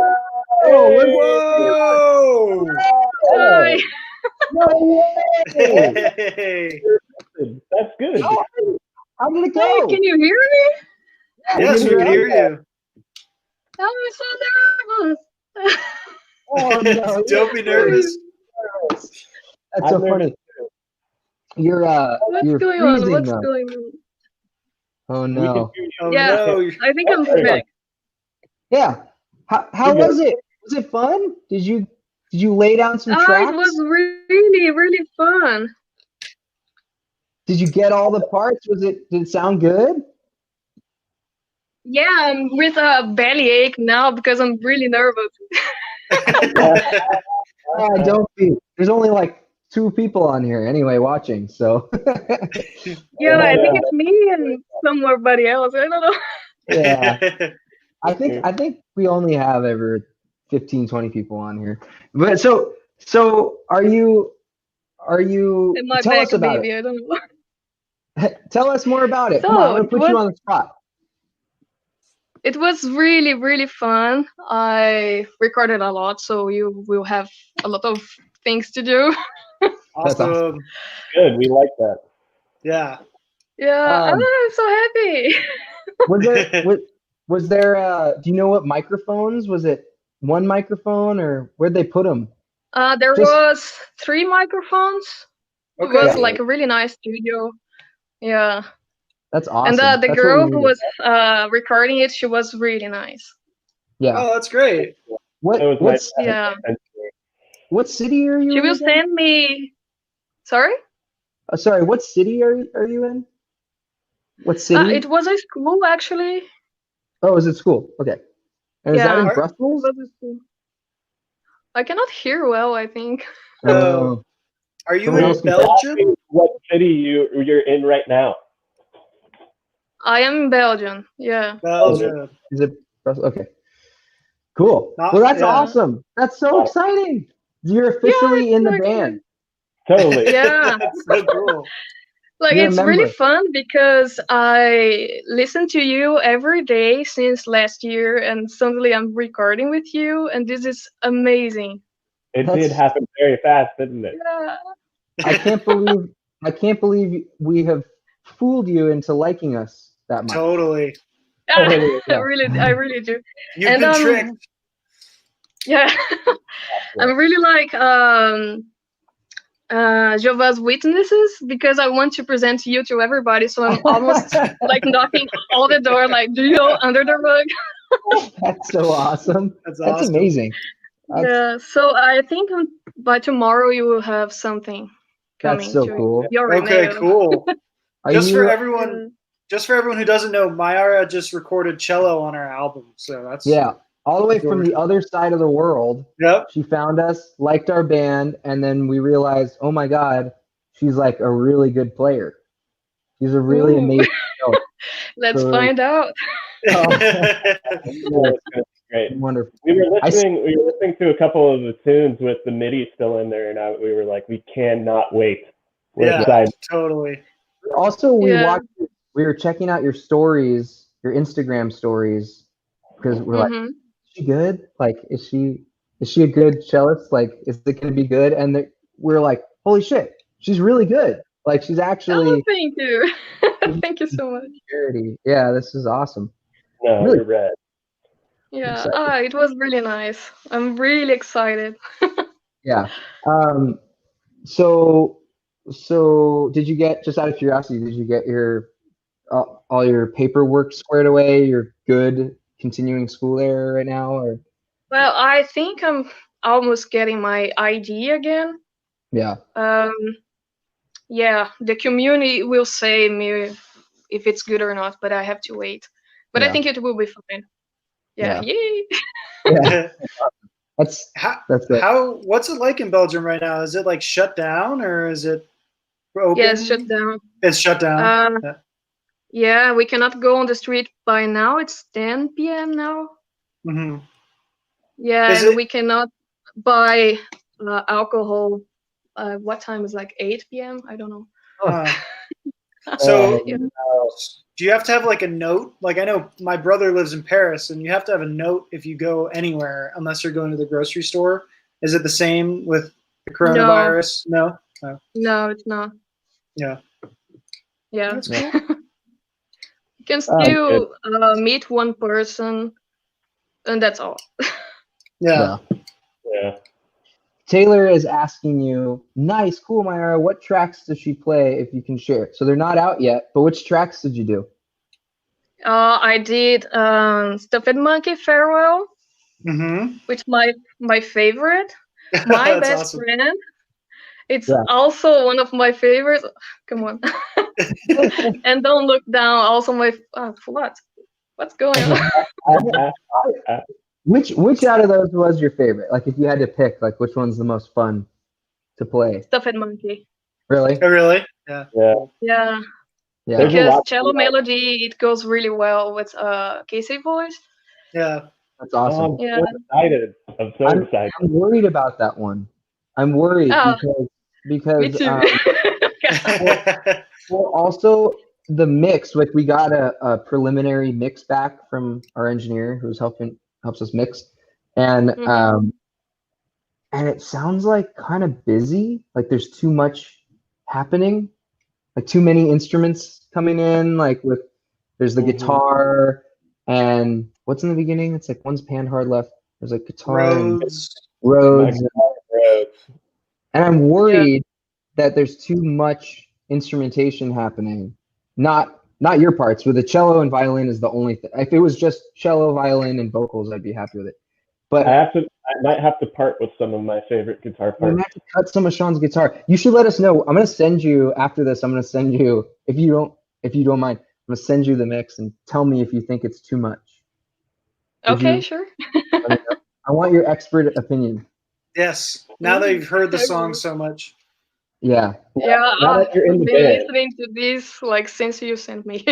Oh, whoa! No way! Hey. That's good. How did it go? Hey, can you hear me? Yes, we can hear you. I'm so nervous. Oh, no. Don't be nervous. That's so funny. You're What's going on? What's going on? Oh no. Oh, Yeah, no. I think I'm sick. Yeah. How was it? Was it fun? Did you lay down some tracks? It was really, really fun. Did you get all the parts? Did it sound good? Yeah, I'm with a bellyache now because I'm really nervous. Don't be. There's only like 2 people on here anyway watching, so. Yeah, I think it's me and somebody else. I don't know. Yeah. I think we only have ever 15, 20 people on here. But so are you In my tell back, us about baby, I don't know. it. Tell us more about it. So, Come on, I'm gonna put you on the spot. It was really, really fun. I recorded a lot, so you will have a lot of things to do. Awesome. Good. We like that. Yeah. Yeah, I'm so happy. Was there do you know what microphones? Was it one microphone or where'd they put them? There was 3 microphones. Okay. It was like a really nice studio. Yeah. That's awesome. And the That's girl what we who was recording it, she was really nice. Yeah. Oh, that's great. Yeah. What city are you She in? will again? send me. Sorry? Sorry, what city are you in? What city? It was a school, actually. Oh, is it school? Okay. And is that in Brussels? It was a school. I cannot hear well, I think. Oh. Are you Someone in else can Belgium? What city you're in right now? I am in Belgium. Yeah. Belgium. Is it Brussels? Okay. Cool. Not- Well, that's yeah. awesome. That's so exciting. You're officially in the so band. Totally. Yeah. That's so cool. Like You're a it's really member. fun because I listen to you every day since last year, and suddenly I'm recording with you, and this is amazing. It That's- did happen very fast, didn't it? Yeah. I can't believe we have fooled you into liking us that much. Totally. Totally, yeah. I really do. You've And, been tricked. Yeah. I'm really like Jehovah's Witnesses because I want to present you to everybody. So I'm almost like knocking all the door, like, do you know under the rug? That's so awesome. That's That's awesome. amazing. Yeah. So I think by tomorrow you will have something coming. That's so to cool. your Okay, mail. cool. Are Just you, for everyone who doesn't know, Mayara just recorded cello on our album. So that's yeah, all the way from the other side of the world. Yep. She found us, liked our band, and then we realized, oh my God, she's like a really good player. She's a really Ooh. amazing. Let's So- find out. Oh, It's great. wonderful. We were listening to a couple of the tunes with the MIDI still in there, and we were like, we cannot wait. We're Yeah. excited. Totally. Also, Yeah. we were checking out your stories, your Instagram stories, because we're like, Mhm. is she good? Like, is she a good cellist? Like, is it gonna be good? And we're like, holy shit, she's really good. Like, she's Oh, actually thank you. Thank you so much. charity. Yeah, this is awesome. No, Really? you're red. Yeah. Excited. It was really nice. I'm really excited. Yeah. So did you get, just out of curiosity, did you get your all your paperwork squared away? You're good continuing school there right now, or? Well, I think I'm almost getting my ID again. Yeah. Yeah, the community will say me if it's good or not, but I have to wait. But I Yeah. think it will be fine. Yeah, Yeah. yay! Yeah. That's How, it. what's it like in Belgium right now? Is it like shut down or is it open? Yeah, it's shut down. It's shut down. Um, yeah, we cannot go on the street by now. It's 10 p.m. now. hmm Yeah, Is and it- we cannot buy alcohol. What time is like 8 p.m.? I don't know. So Yeah. do you have to have like a note? Like I know my brother lives in Paris and you have to have a note if you go anywhere unless you're going to the grocery store. Is it the same with the coronavirus? No. No, it's not. Yeah. Yeah. That's Yeah. cool. You can still meet one person, and that's all. Yeah. Yeah. Taylor is asking you, nice, cool, Mayara, what tracks does she play if you can share? So they're not out yet, but which tracks did you do? I did Stuffed Monkey Farewell, Mm-hmm. which my favorite. My That's best awesome. friend. It's Yeah. also one of my favorites. Come on. And Don't Look Down. Also my what's going on? Which out of those was your favorite? Like, if you had to pick, like, which one's the most fun to play? Stuffed Monkey. Really? Oh, really? Yeah. Yeah. Yeah, Yeah. There's a because lot cello to melody it goes really well with Casey voice. Yeah. That's awesome. I'm Yeah. so excited. I'm so I'm- excited. I'm worried about that one. I'm worried Oh, because Me too. well, also the mix. Like, we got a preliminary mix back from our engineer who's helps us mix, and Mhm. and it sounds like kind of busy. Like, there's too much happening, like too many instruments coming in. Like, there's the Mhm. guitar, and what's in the beginning? It's like one's pan hard left. There's like guitar and Rhodes. Rhodes. Roads. And I'm worried that there's too much instrumentation happening. Not your parts. With the cello and violin is the only thing. If it was just cello, violin, and vocals, I'd be happy with it. But I might have to part with some of my favorite guitar I'm gonna parts. have to cut some of Sean's guitar. You should let us know. I'm gonna send you after this. I'm gonna send you if you don't mind. I'm gonna send you the mix and tell me if you think it's too much. Would Okay, you- sure. I want your expert opinion. Yes. Now that you've heard the Okay. song so much. Yeah. Yeah, now that you're in I've the been band. listening to this like since you sent me.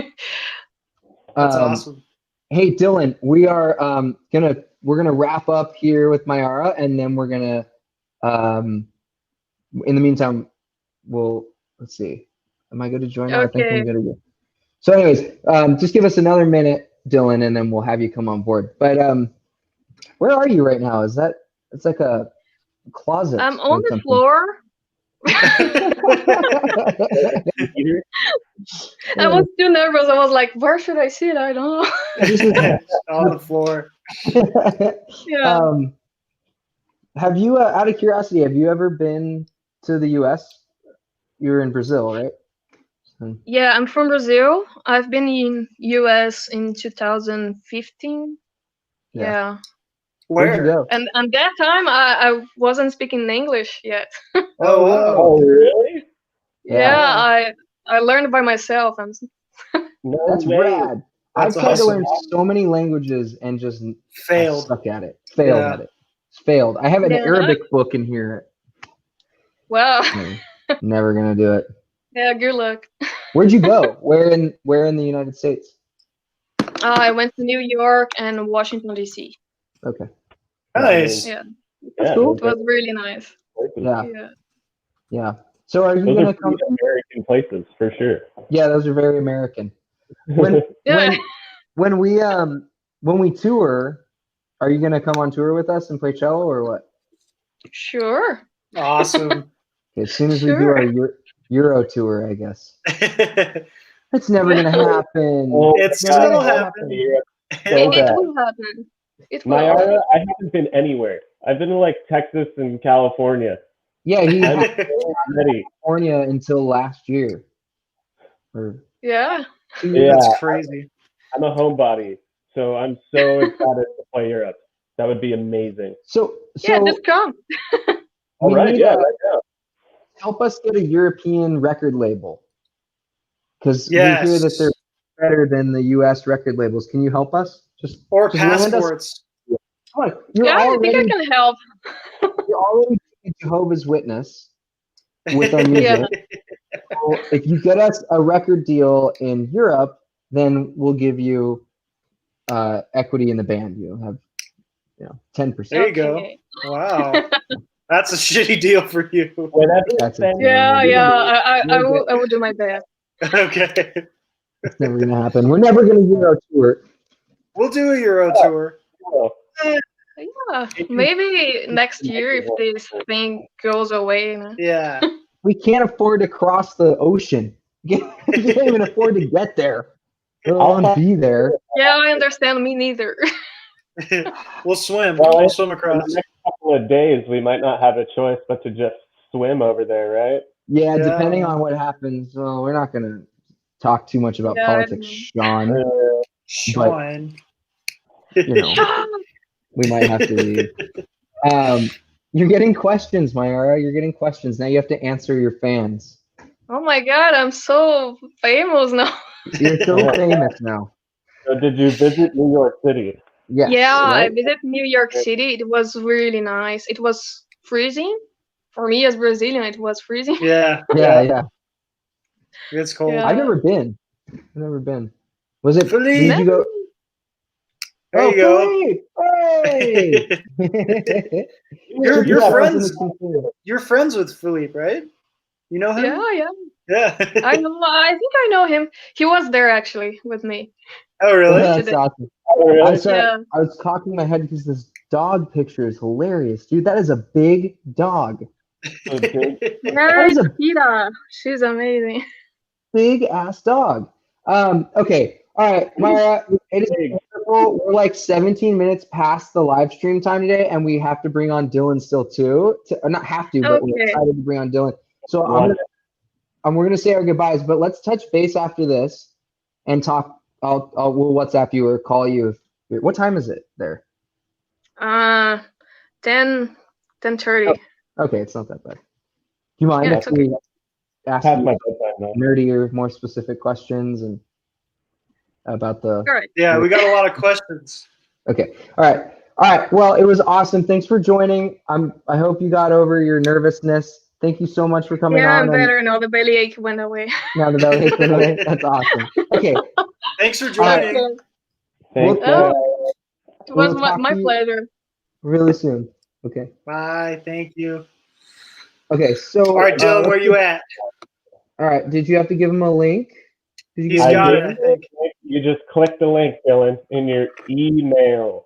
That's awesome. Hey, Dylan, we're gonna wrap up here with Mayara, and then we're gonna in the meantime, let's see. Am I good to join now? I think Okay. I'm good to go. So anyways, just give us another minute, Dylan, and then we'll have you come on board. But where are you right now? It's like a closet. I'm or on the something. floor. I was too nervous. I was like, where should I sit? I don't know. This is- On the floor. Yeah. Have you, out of curiosity, have you ever been to the U.S.? You're in Brazil, right? Yeah, I'm from Brazil. I've been in US in 2015. Yeah. Yeah. Where'd you Where? go? And that time I wasn't speaking English yet. Oh, wow. Oh, really? Yeah, I learned by myself. And No That's way. rad. That's I've tried to awesome. learn so many languages and just I Failed. suck at it. Failed Yeah. at it. Failed. I have an Yeah. Arabic book in here. wow. Never gonna do it. Yeah, good luck. Where'd you go? Where in the United States? I went to New York and Washington D.C. Okay. Nice. Yeah, That's Yeah, cool. it was really nice. Yeah. Yeah. Yeah. So are you Those gonna are come? pretty American places for sure. Yeah, those are very American. When Yeah. when we tour, are you gonna come on tour with us and play cello or what? Sure. Awesome. As soon as we do Sure. our Euro tour, I guess. It's never gonna happen. Oh, It's never still gonna happening. Yeah. It bad. will happen. It will. Mayara, I haven't been anywhere. I've been to like Texas and California. Yeah, he I'm had ready. California until last year. Or Yeah. Yeah. That's crazy. I'm a homebody, so I'm so excited to play Europe. That would be amazing. so Yeah, just come. All we right, need, yeah, right now. help us get a European record label. Because Yes. we hear that they're better than the US record labels. Can you help us? Or just land us- passports. Come on, you're Yeah, I think I already can help. you're already a Jehovah's Witness with our music. Yeah. So if you get us a record deal in Europe, then we'll give you equity in the band. You'll have 10%. There you go. Okay. Wow. That's a shitty deal for you. Well, That's that's it. Yeah, yeah. I You're will. I will do my best. Okay. It's never gonna happen. We're never gonna Euro tour. We'll do a Euro tour. Yeah, maybe next year if this thing goes away. You know? Yeah. We can't afford to cross the ocean. We can't even afford to get there. We'll be there. Yeah, I understand. Me neither. We'll swim. Well, We'll swim In across. the next couple of days, we might not have a choice but to just swim over there, right? Yeah, Yeah. depending on what happens. Well, we're not gonna talk too much about Yeah, I politics, Sean. Sean. You know, we might have to leave. You're getting questions, Mayara. You're getting questions. Now you have to answer your fans. Oh my God, I'm so famous now. You're so Yeah. famous now. So did you visit New York City? Yes, Yeah, I right? visited New York City. It was really nice. It was freezing. For me as Brazilian, it was freezing. Yeah. Yeah. It's cold. Yeah. I've never been. Was it? Philippe. Did you go? There you go. Philippe! Hey! You're Yeah. friends. You're friends with Philippe, right? You know him? Yeah. Yeah. I know. I think I know him. He was there actually with me. Oh, really? That's awesome. Oh, really? I was cocking my head because this dog picture is hilarious, dude. That is a big dog. Mary is a- Kira. She's amazing. Big ass dog. Okay. All right, Myra, it is wonderful. We're like 17 minutes past the live stream time today, and we have to bring on Dylan still too. Or not have to, but we're Okay. excited to bring on Dylan. So Wonderful. we're gonna say our goodbyes, but let's touch base after this and talk. We'll WhatsApp you or call you. What time is it there? 10:30. Okay, it's not that bad. Do you mind Yeah, if it's okay. we ask Past you my bedtime now. nerdier, more specific questions and about the? All right. Yeah, we got a lot of questions. Okay. All right. Well, it was awesome. Thanks for joining. I hope you got over your nervousness. Thank you so much for coming Yeah, on. I'm and better now. The bellyache went away. Now the bellyache went away. That's awesome. Okay. Thanks for joining. Okay. Thanks. Oh, it was We'll talk my to you- pleasure. Really soon. Okay. Bye. Thank you. Okay. So. All right, Dylan, where you at? All right. Did you have to give him a link? Did you He's give him a got it, link? I think. You just click the link, Dylan, in your email.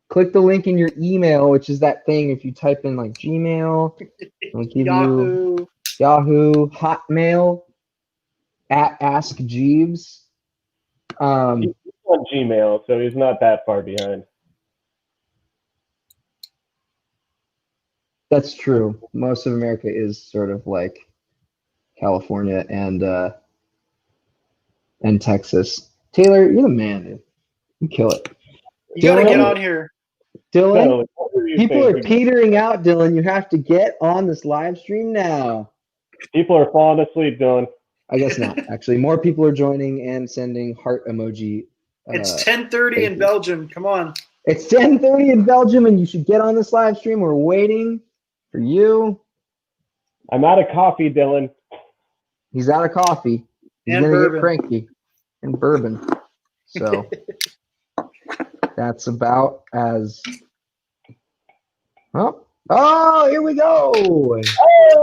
Click the link in your email, which is that thing. If you type in like Gmail, it'll give you Yahoo. Yahoo, Hotmail, at Ask Jeeves. He's on Gmail, so he's not that far behind. That's true. Most of America is sort of like California and Texas. Taylor, you're the man, dude. You kill it. You got to Dylan? get on here. Dylan, So, what were you people are thinking? petering out, Dylan. You have to get on this live stream now. People are falling asleep, Dylan. I guess not. Actually, more people are joining and sending heart emoji. It's 10:30 thank in you. Belgium. Come on. It's 10:30 in Belgium, and you should get on this live stream. We're waiting for you. I'm out of coffee, Dylan. He's out of coffee. He's And gonna bourbon. get cranky. And bourbon. So that's about as well. Oh, here we go.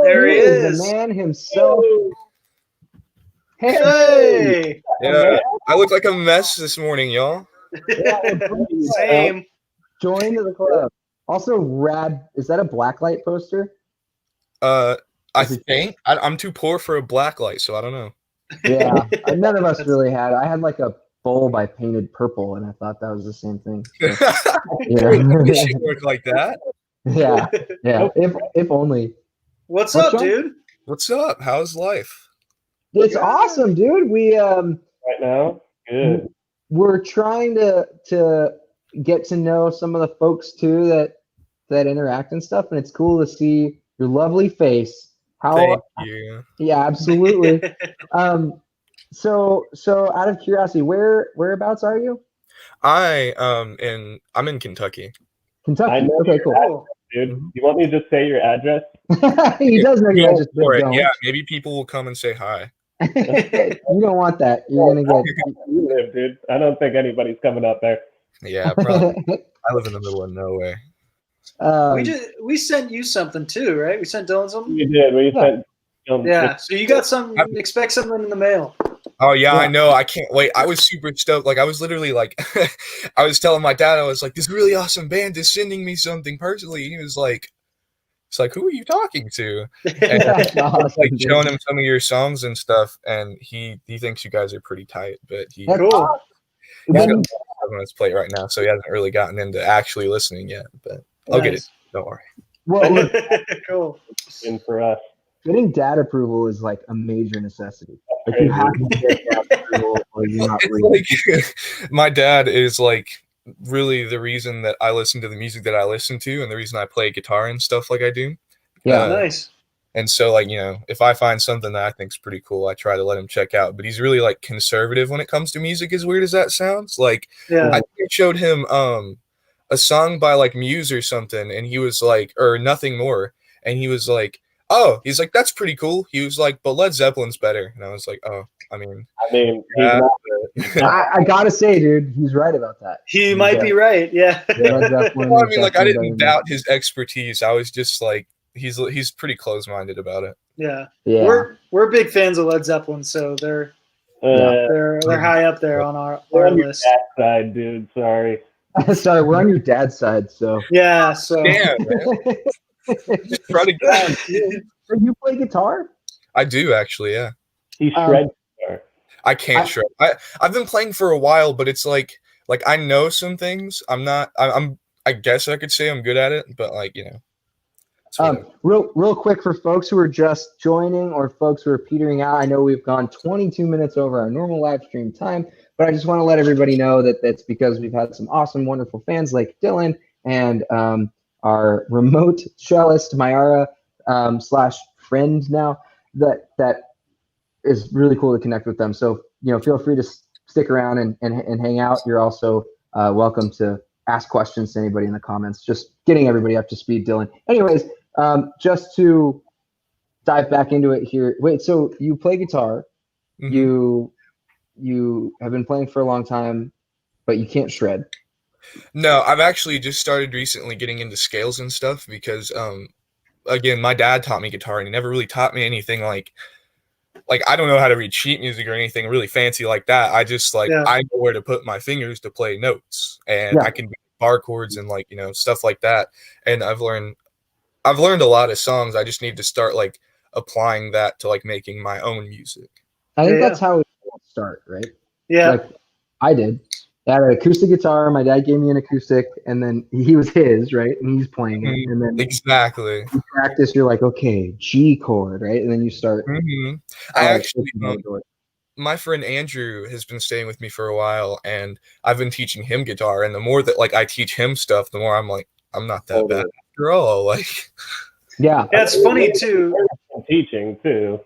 There he Here's is. the man himself. Hey. Hey. Yeah, I look like a mess this morning, y'all. Same. Join the club. Also, rad. Is that a blacklight poster? I think I'm too poor for a black light, so I don't know. Yeah, none of us really had. I had like a bowl by Painted Purple, and I thought that was the same thing. So, It yeah, should work like that. yeah. If only. What's What's up, wrong? dude? What's up? How's life? It's awesome, dude. Right now, good. We're trying to get to know some of the folks too that interact and stuff, and it's cool to see your lovely face. Thank you. Yeah, absolutely. So out of curiosity, whereabouts are you? I'm in Kentucky. Kentucky. I know Okay, your cool. Dude, you want me to just say your address? He does know your Go address, but for it. don't. Yeah, maybe people will come and say hi. You don't want that. You're gonna get. You live, dude. I don't think anybody's coming up there. Yeah, probably. I live in the middle of nowhere. We sent you something too, right? We sent Dylan something. You did. We Yeah. sent. Yeah. So you got some. Expect something in the mail. Oh yeah, Yeah. I know. I can't wait. I was super stoked. Like I was literally like, I was telling my dad, I was like, this really awesome band is sending me something personally. And he was like, it's like, who are you talking to? And That's I was awesome, like dude. showing him some of your songs and stuff, and he thinks you guys are pretty tight, but he's That's Cool. awesome. got When- on his plate right now, so he hasn't really gotten into actually listening yet. But I'll get it. Don't worry. well, look, Cool. in for us. getting dad approval is like a major necessity. Like you have to get dad approval, or you're not real. It's like my dad is like really the reason that I listen to the music that I listen to, and the reason I play guitar and stuff like I do. Yeah. Nice. And so, like, you know, if I find something that I think's pretty cool, I try to let him check out. But he's really like conservative when it comes to music, as weird as that sounds. Like, Yeah. I think I showed him a song by like Muse or something, and he was like, or Nothing More, and he was like, oh, he's like, that's pretty cool. He was like, but Led Zeppelin's better, and I was like, oh, I mean, He's yeah, not, I gotta say, dude, he's right about that. He might be right. Yeah. Led Zeppelin well, I is mean, like, I definitely didn't better doubt his expertise. I was just like, he's pretty close-minded about it. Yeah. than- Yeah. We're big fans of Led Zeppelin, so they're Yeah. they're high up there on our on your list. dad's side, dude. Sorry. Sorry, we're on your dad's side, so. Yeah. So Damn, man. Just try to get So you play guitar? I do actually, yeah. He Um, shreds. I can't shred. I've been playing for a while, but it's like I know some things. I guess I could say I'm good at it, but like, you know. it's whatever. Real quick for folks who are just joining or folks who are petering out, I know we've gone 22 minutes over our normal live stream time, but I just want to let everybody know that that's because we've had some awesome, wonderful fans like Dylan and our remote cellist, Mayara, / friend now, that is really cool to connect with them. So, you know, feel free to stick around and hang out. You're also welcome to ask questions to anybody in the comments. Just getting everybody up to speed, Dylan. Anyways, just to dive back into it here. Wait, so you play guitar, Mhm. you you have been playing for a long time, but you can't shred. No, I've actually just started recently getting into scales and stuff because again, my dad taught me guitar and he never really taught me anything like I don't know how to read sheet music or anything really fancy like that. I just I know where to put my fingers to play notes, and I can do bar chords and stuff like that. And I've learned a lot of songs. I just need to start applying that to making my own music. I think that's how it start, right? Yeah. Like I did. I had an acoustic guitar. My dad gave me an acoustic, and then he was his, right? And he's playing it. And then exactly. You practice, you're like, okay, G chord, right? And then you start. Mm-hmm. I actually, my friend Andrew has been staying with me for a while, and I've been teaching him guitar. And the more that I teach him stuff, the more I'm I'm not that bad after all. Yeah, it's funny too. Teaching too.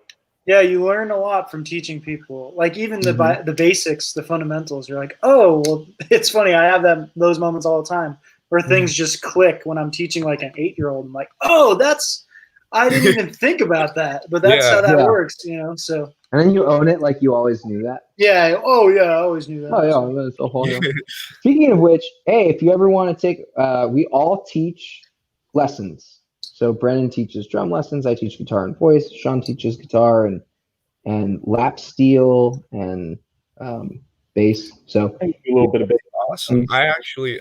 Yeah, you learn a lot from teaching people. Even the basics, the fundamentals. You're like, oh, well, it's funny. I have those moments all the time where things just click when I'm teaching an 8-year-old. I'm like, oh, I didn't even think about that, but that's how that works, So. And then you own it like you always knew that. Yeah. Oh, yeah. I always knew that. Oh, yeah. That's a whole. Speaking of which, hey, if you ever want to take, we all teach lessons. So Brennan teaches drum lessons. I teach guitar and voice. Sean teaches guitar and lap steel and bass. So a little bit of bass. Awesome. I actually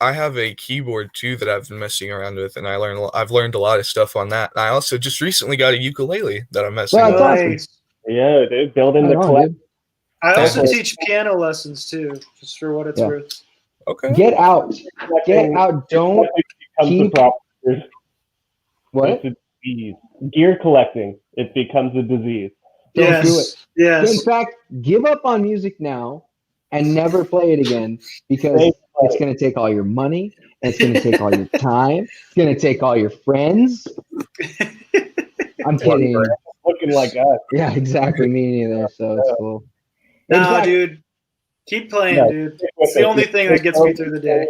I have a keyboard too that I've been messing around with, and I've learned a lot of stuff on that. And I also just recently got a ukulele that I'm messing with. Nice. Yeah, dude, building the collection. I also teach piano lessons too, just for what it's worth. Okay. Get out. Don't keep. What? It's a disease. Gear collecting. It becomes a disease. Don't do it. Yes. In fact, give up on music now and never play it again because it's going to take all your money. And it's going to take all your time. It's going to take all your friends. I'm kidding. Looking like us. Yeah, exactly. Me neither. So it's cool. No, dude. Keep playing, dude. It's the only thing that gets me through the day.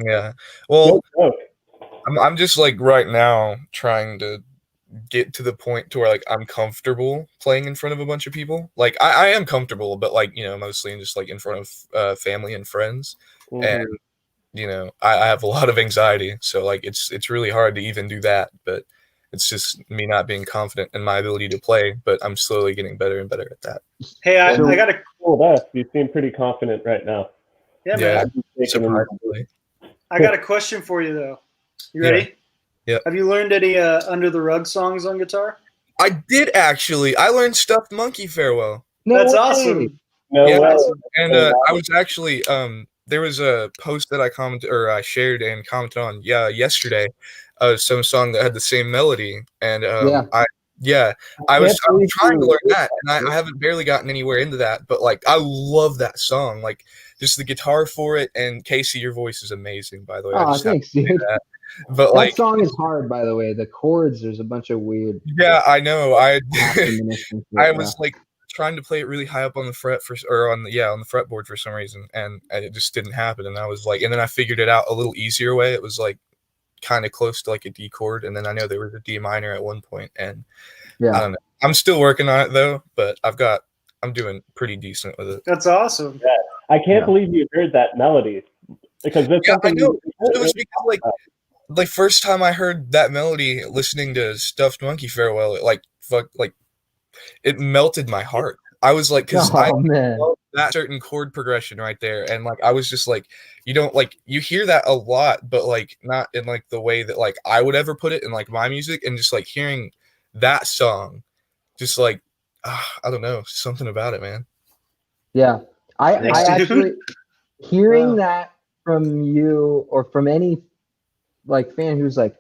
Yeah. Well, I'm just right now trying to get to the point to where I'm comfortable playing in front of a bunch of people. I am comfortable, but mostly just in front of family and friends. And I have a lot of anxiety, so it's really hard to even do that. But it's just me not being confident in my ability to play. But I'm slowly getting better and better at that. Hey, I got a cool. You seem pretty confident right now. Yeah, man. Surprisingly. I got a question for you though. You ready? Yeah. Have you learned any Under the Rug songs on guitar? I did actually. I learned Stuffed Monkey Farewell. That's awesome. No way. And I was actually there was a post that I shared and commented on yesterday, some song that had the same melody, and I was trying to learn that, and I haven't barely gotten anywhere into that, but I love that song, just the guitar for it. And Casey, your voice is amazing, by the way. Oh, thanks, dude. But that song is hard, by the way. The chords, there's a bunch of weird. Yeah, I know. I was trying to play it really high up on the fret on the fretboard for some reason, and it just didn't happen. And I was and then I figured it out a little easier way. It was kind of close to a D chord, and then I know there was a D minor at one point, and I don't know. I'm still working on it though, but I'm doing pretty decent with it. That's awesome. Yeah. I can't believe you heard that melody because that's I know. It was because first time I heard that melody listening to Stuffed Monkey Farewell, it melted my heart. I was because I love that certain chord progression right there, and I was just you don't you hear that a lot, but not in the way that I would ever put it in my music, and just hearing that song, just I don't know, something about it, man. Yeah, I actually hearing that from you or from any fan who's oh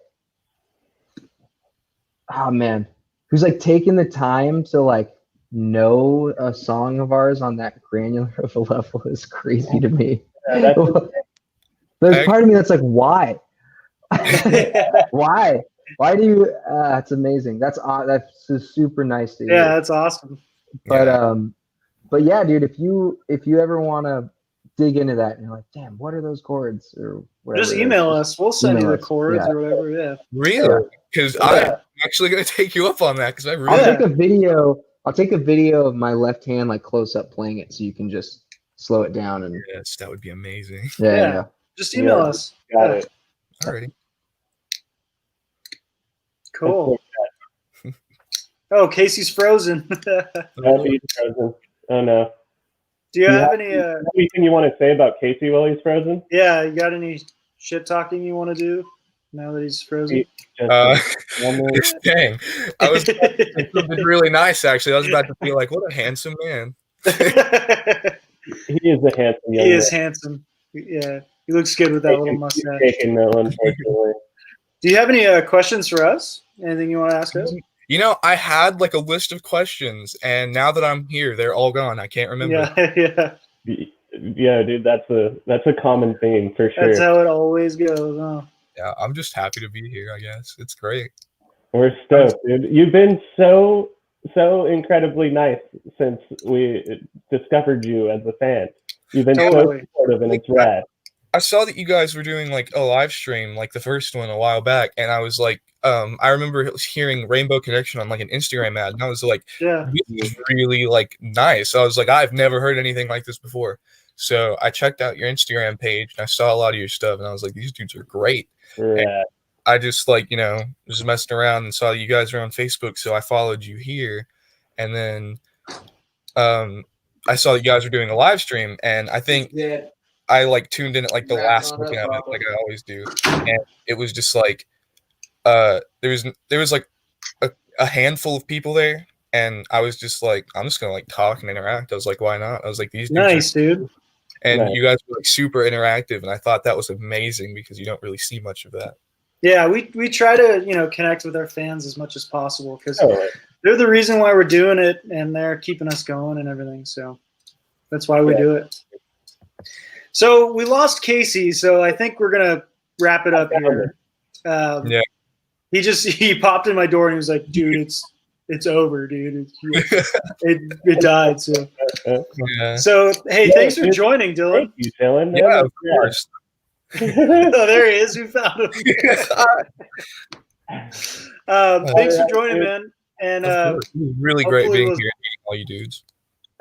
man, who's taking the time to know a song of ours on that granular of a level is crazy to me. Yeah, there's part of me that's why? Why do you it's amazing. That's super nice to hear. Yeah, that's awesome. But yeah, dude, if you ever want to dig into that and you're damn, what are those chords or whatever, just email us. We'll send you the chords or whatever. Yeah. Really? Because I'm actually going to take you up on that because I really I'll take a video I'll take a video of my left hand like close up playing it, so you can just slow it down and Yes, that would be amazing. yeah. Yeah. yeah. Just email Yeah. us. Got Yeah. it. Alrighty. Cool. Oh, Casey's frozen. Oh, he's frozen. Oh no. Do you Do you have have- any? Anything you want to say about Casey while he's frozen? Yeah, you got any shit talking you want to do now that he's frozen? Just Dang, I was about to say something really nice. Actually, I was about to be like, "What a handsome man." he is a handsome young He is man. handsome. Yeah, he looks good with that little He's mustache. taking no, unfortunately. Do you have any questions for us? Anything you want to ask us? You know, I had like a list of questions, and now that I'm here, they're all gone. I can't remember. Yeah, yeah. Yeah, dude, that's a common theme for sure. That's how it always goes. Huh? Yeah, I'm just happy to be here. I guess it's great. We're stoked, dude. You've been so incredibly nice since we discovered you as a fan. You've been Totally. so supportive, and it's rad. I saw that you guys were doing like a live stream, like the first one a while back, and I was like, I remember hearing Rainbow Connection on like an Instagram ad, and I was like, Yeah. this is really like nice. I was like, I've never heard anything like this before. So I checked out your Instagram page and I saw a lot of your stuff, and I was like, these dudes are great. Rad. I just like, was messing around and saw you guys were on Facebook, so I followed you here, and then I saw you guys were doing a live stream, and I think I like tuned in at like the last second of it, like I always do, and it was just like there was like a handful of people there, and I was just like, I'm just gonna like talk and interact. I was like, why not? I was like, these dudes are- Nice, dude. and Right. you guys were like super interactive, and I thought that was amazing because you don't really see much of that. Yeah, we try to connect with our fans as much as possible because Oh, they're the reason why we're doing it, and they're keeping us going and everything. So that's why we Yeah. do it. So we lost Casey, so I think we're gonna wrap it up here. Yeah. He popped in my door and he was like, "Dude, it's over, dude. It died." So Yeah, hey, Yeah, thanks for dude. joining, Dylan. thank you, Dylan. man. yeah, of That's course. Oh, there he is. We found him. Thanks for joining, man. And Of course. It was really great hopefully being we'll- here and meeting all you dudes.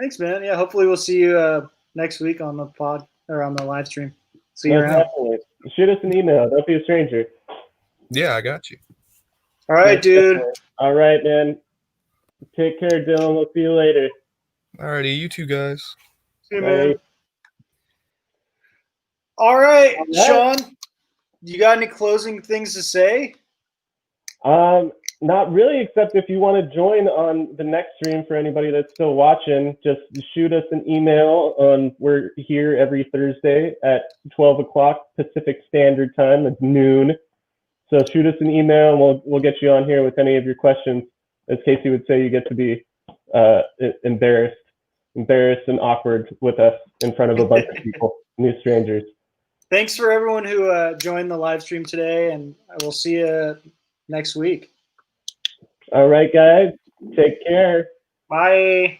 thanks, man. Yeah, hopefully we'll see you next week on the pod or on the live stream. See you Most around. definitely. Shoot us an email. Don't be a stranger. Yeah, I got you. All right, Most dude. definitely. All right, man. Take care, Dylan. We'll see you later. Alrighty, you two guys. See you, Bye. man. All right, All right. Sean. You got any closing things to say? Not really, except if you want to join on the next stream for anybody that's still watching, just shoot us an email. We're here every Thursday at 12 o'clock Pacific Standard Time. It's noon. So shoot us an email and we'll get you on here with any of your questions. As Casey would say, you get to be embarrassed and awkward with us in front of a bunch of people, new strangers. Thanks for everyone who joined the live stream today, and I will see you next week. All right, guys. Take care. Bye.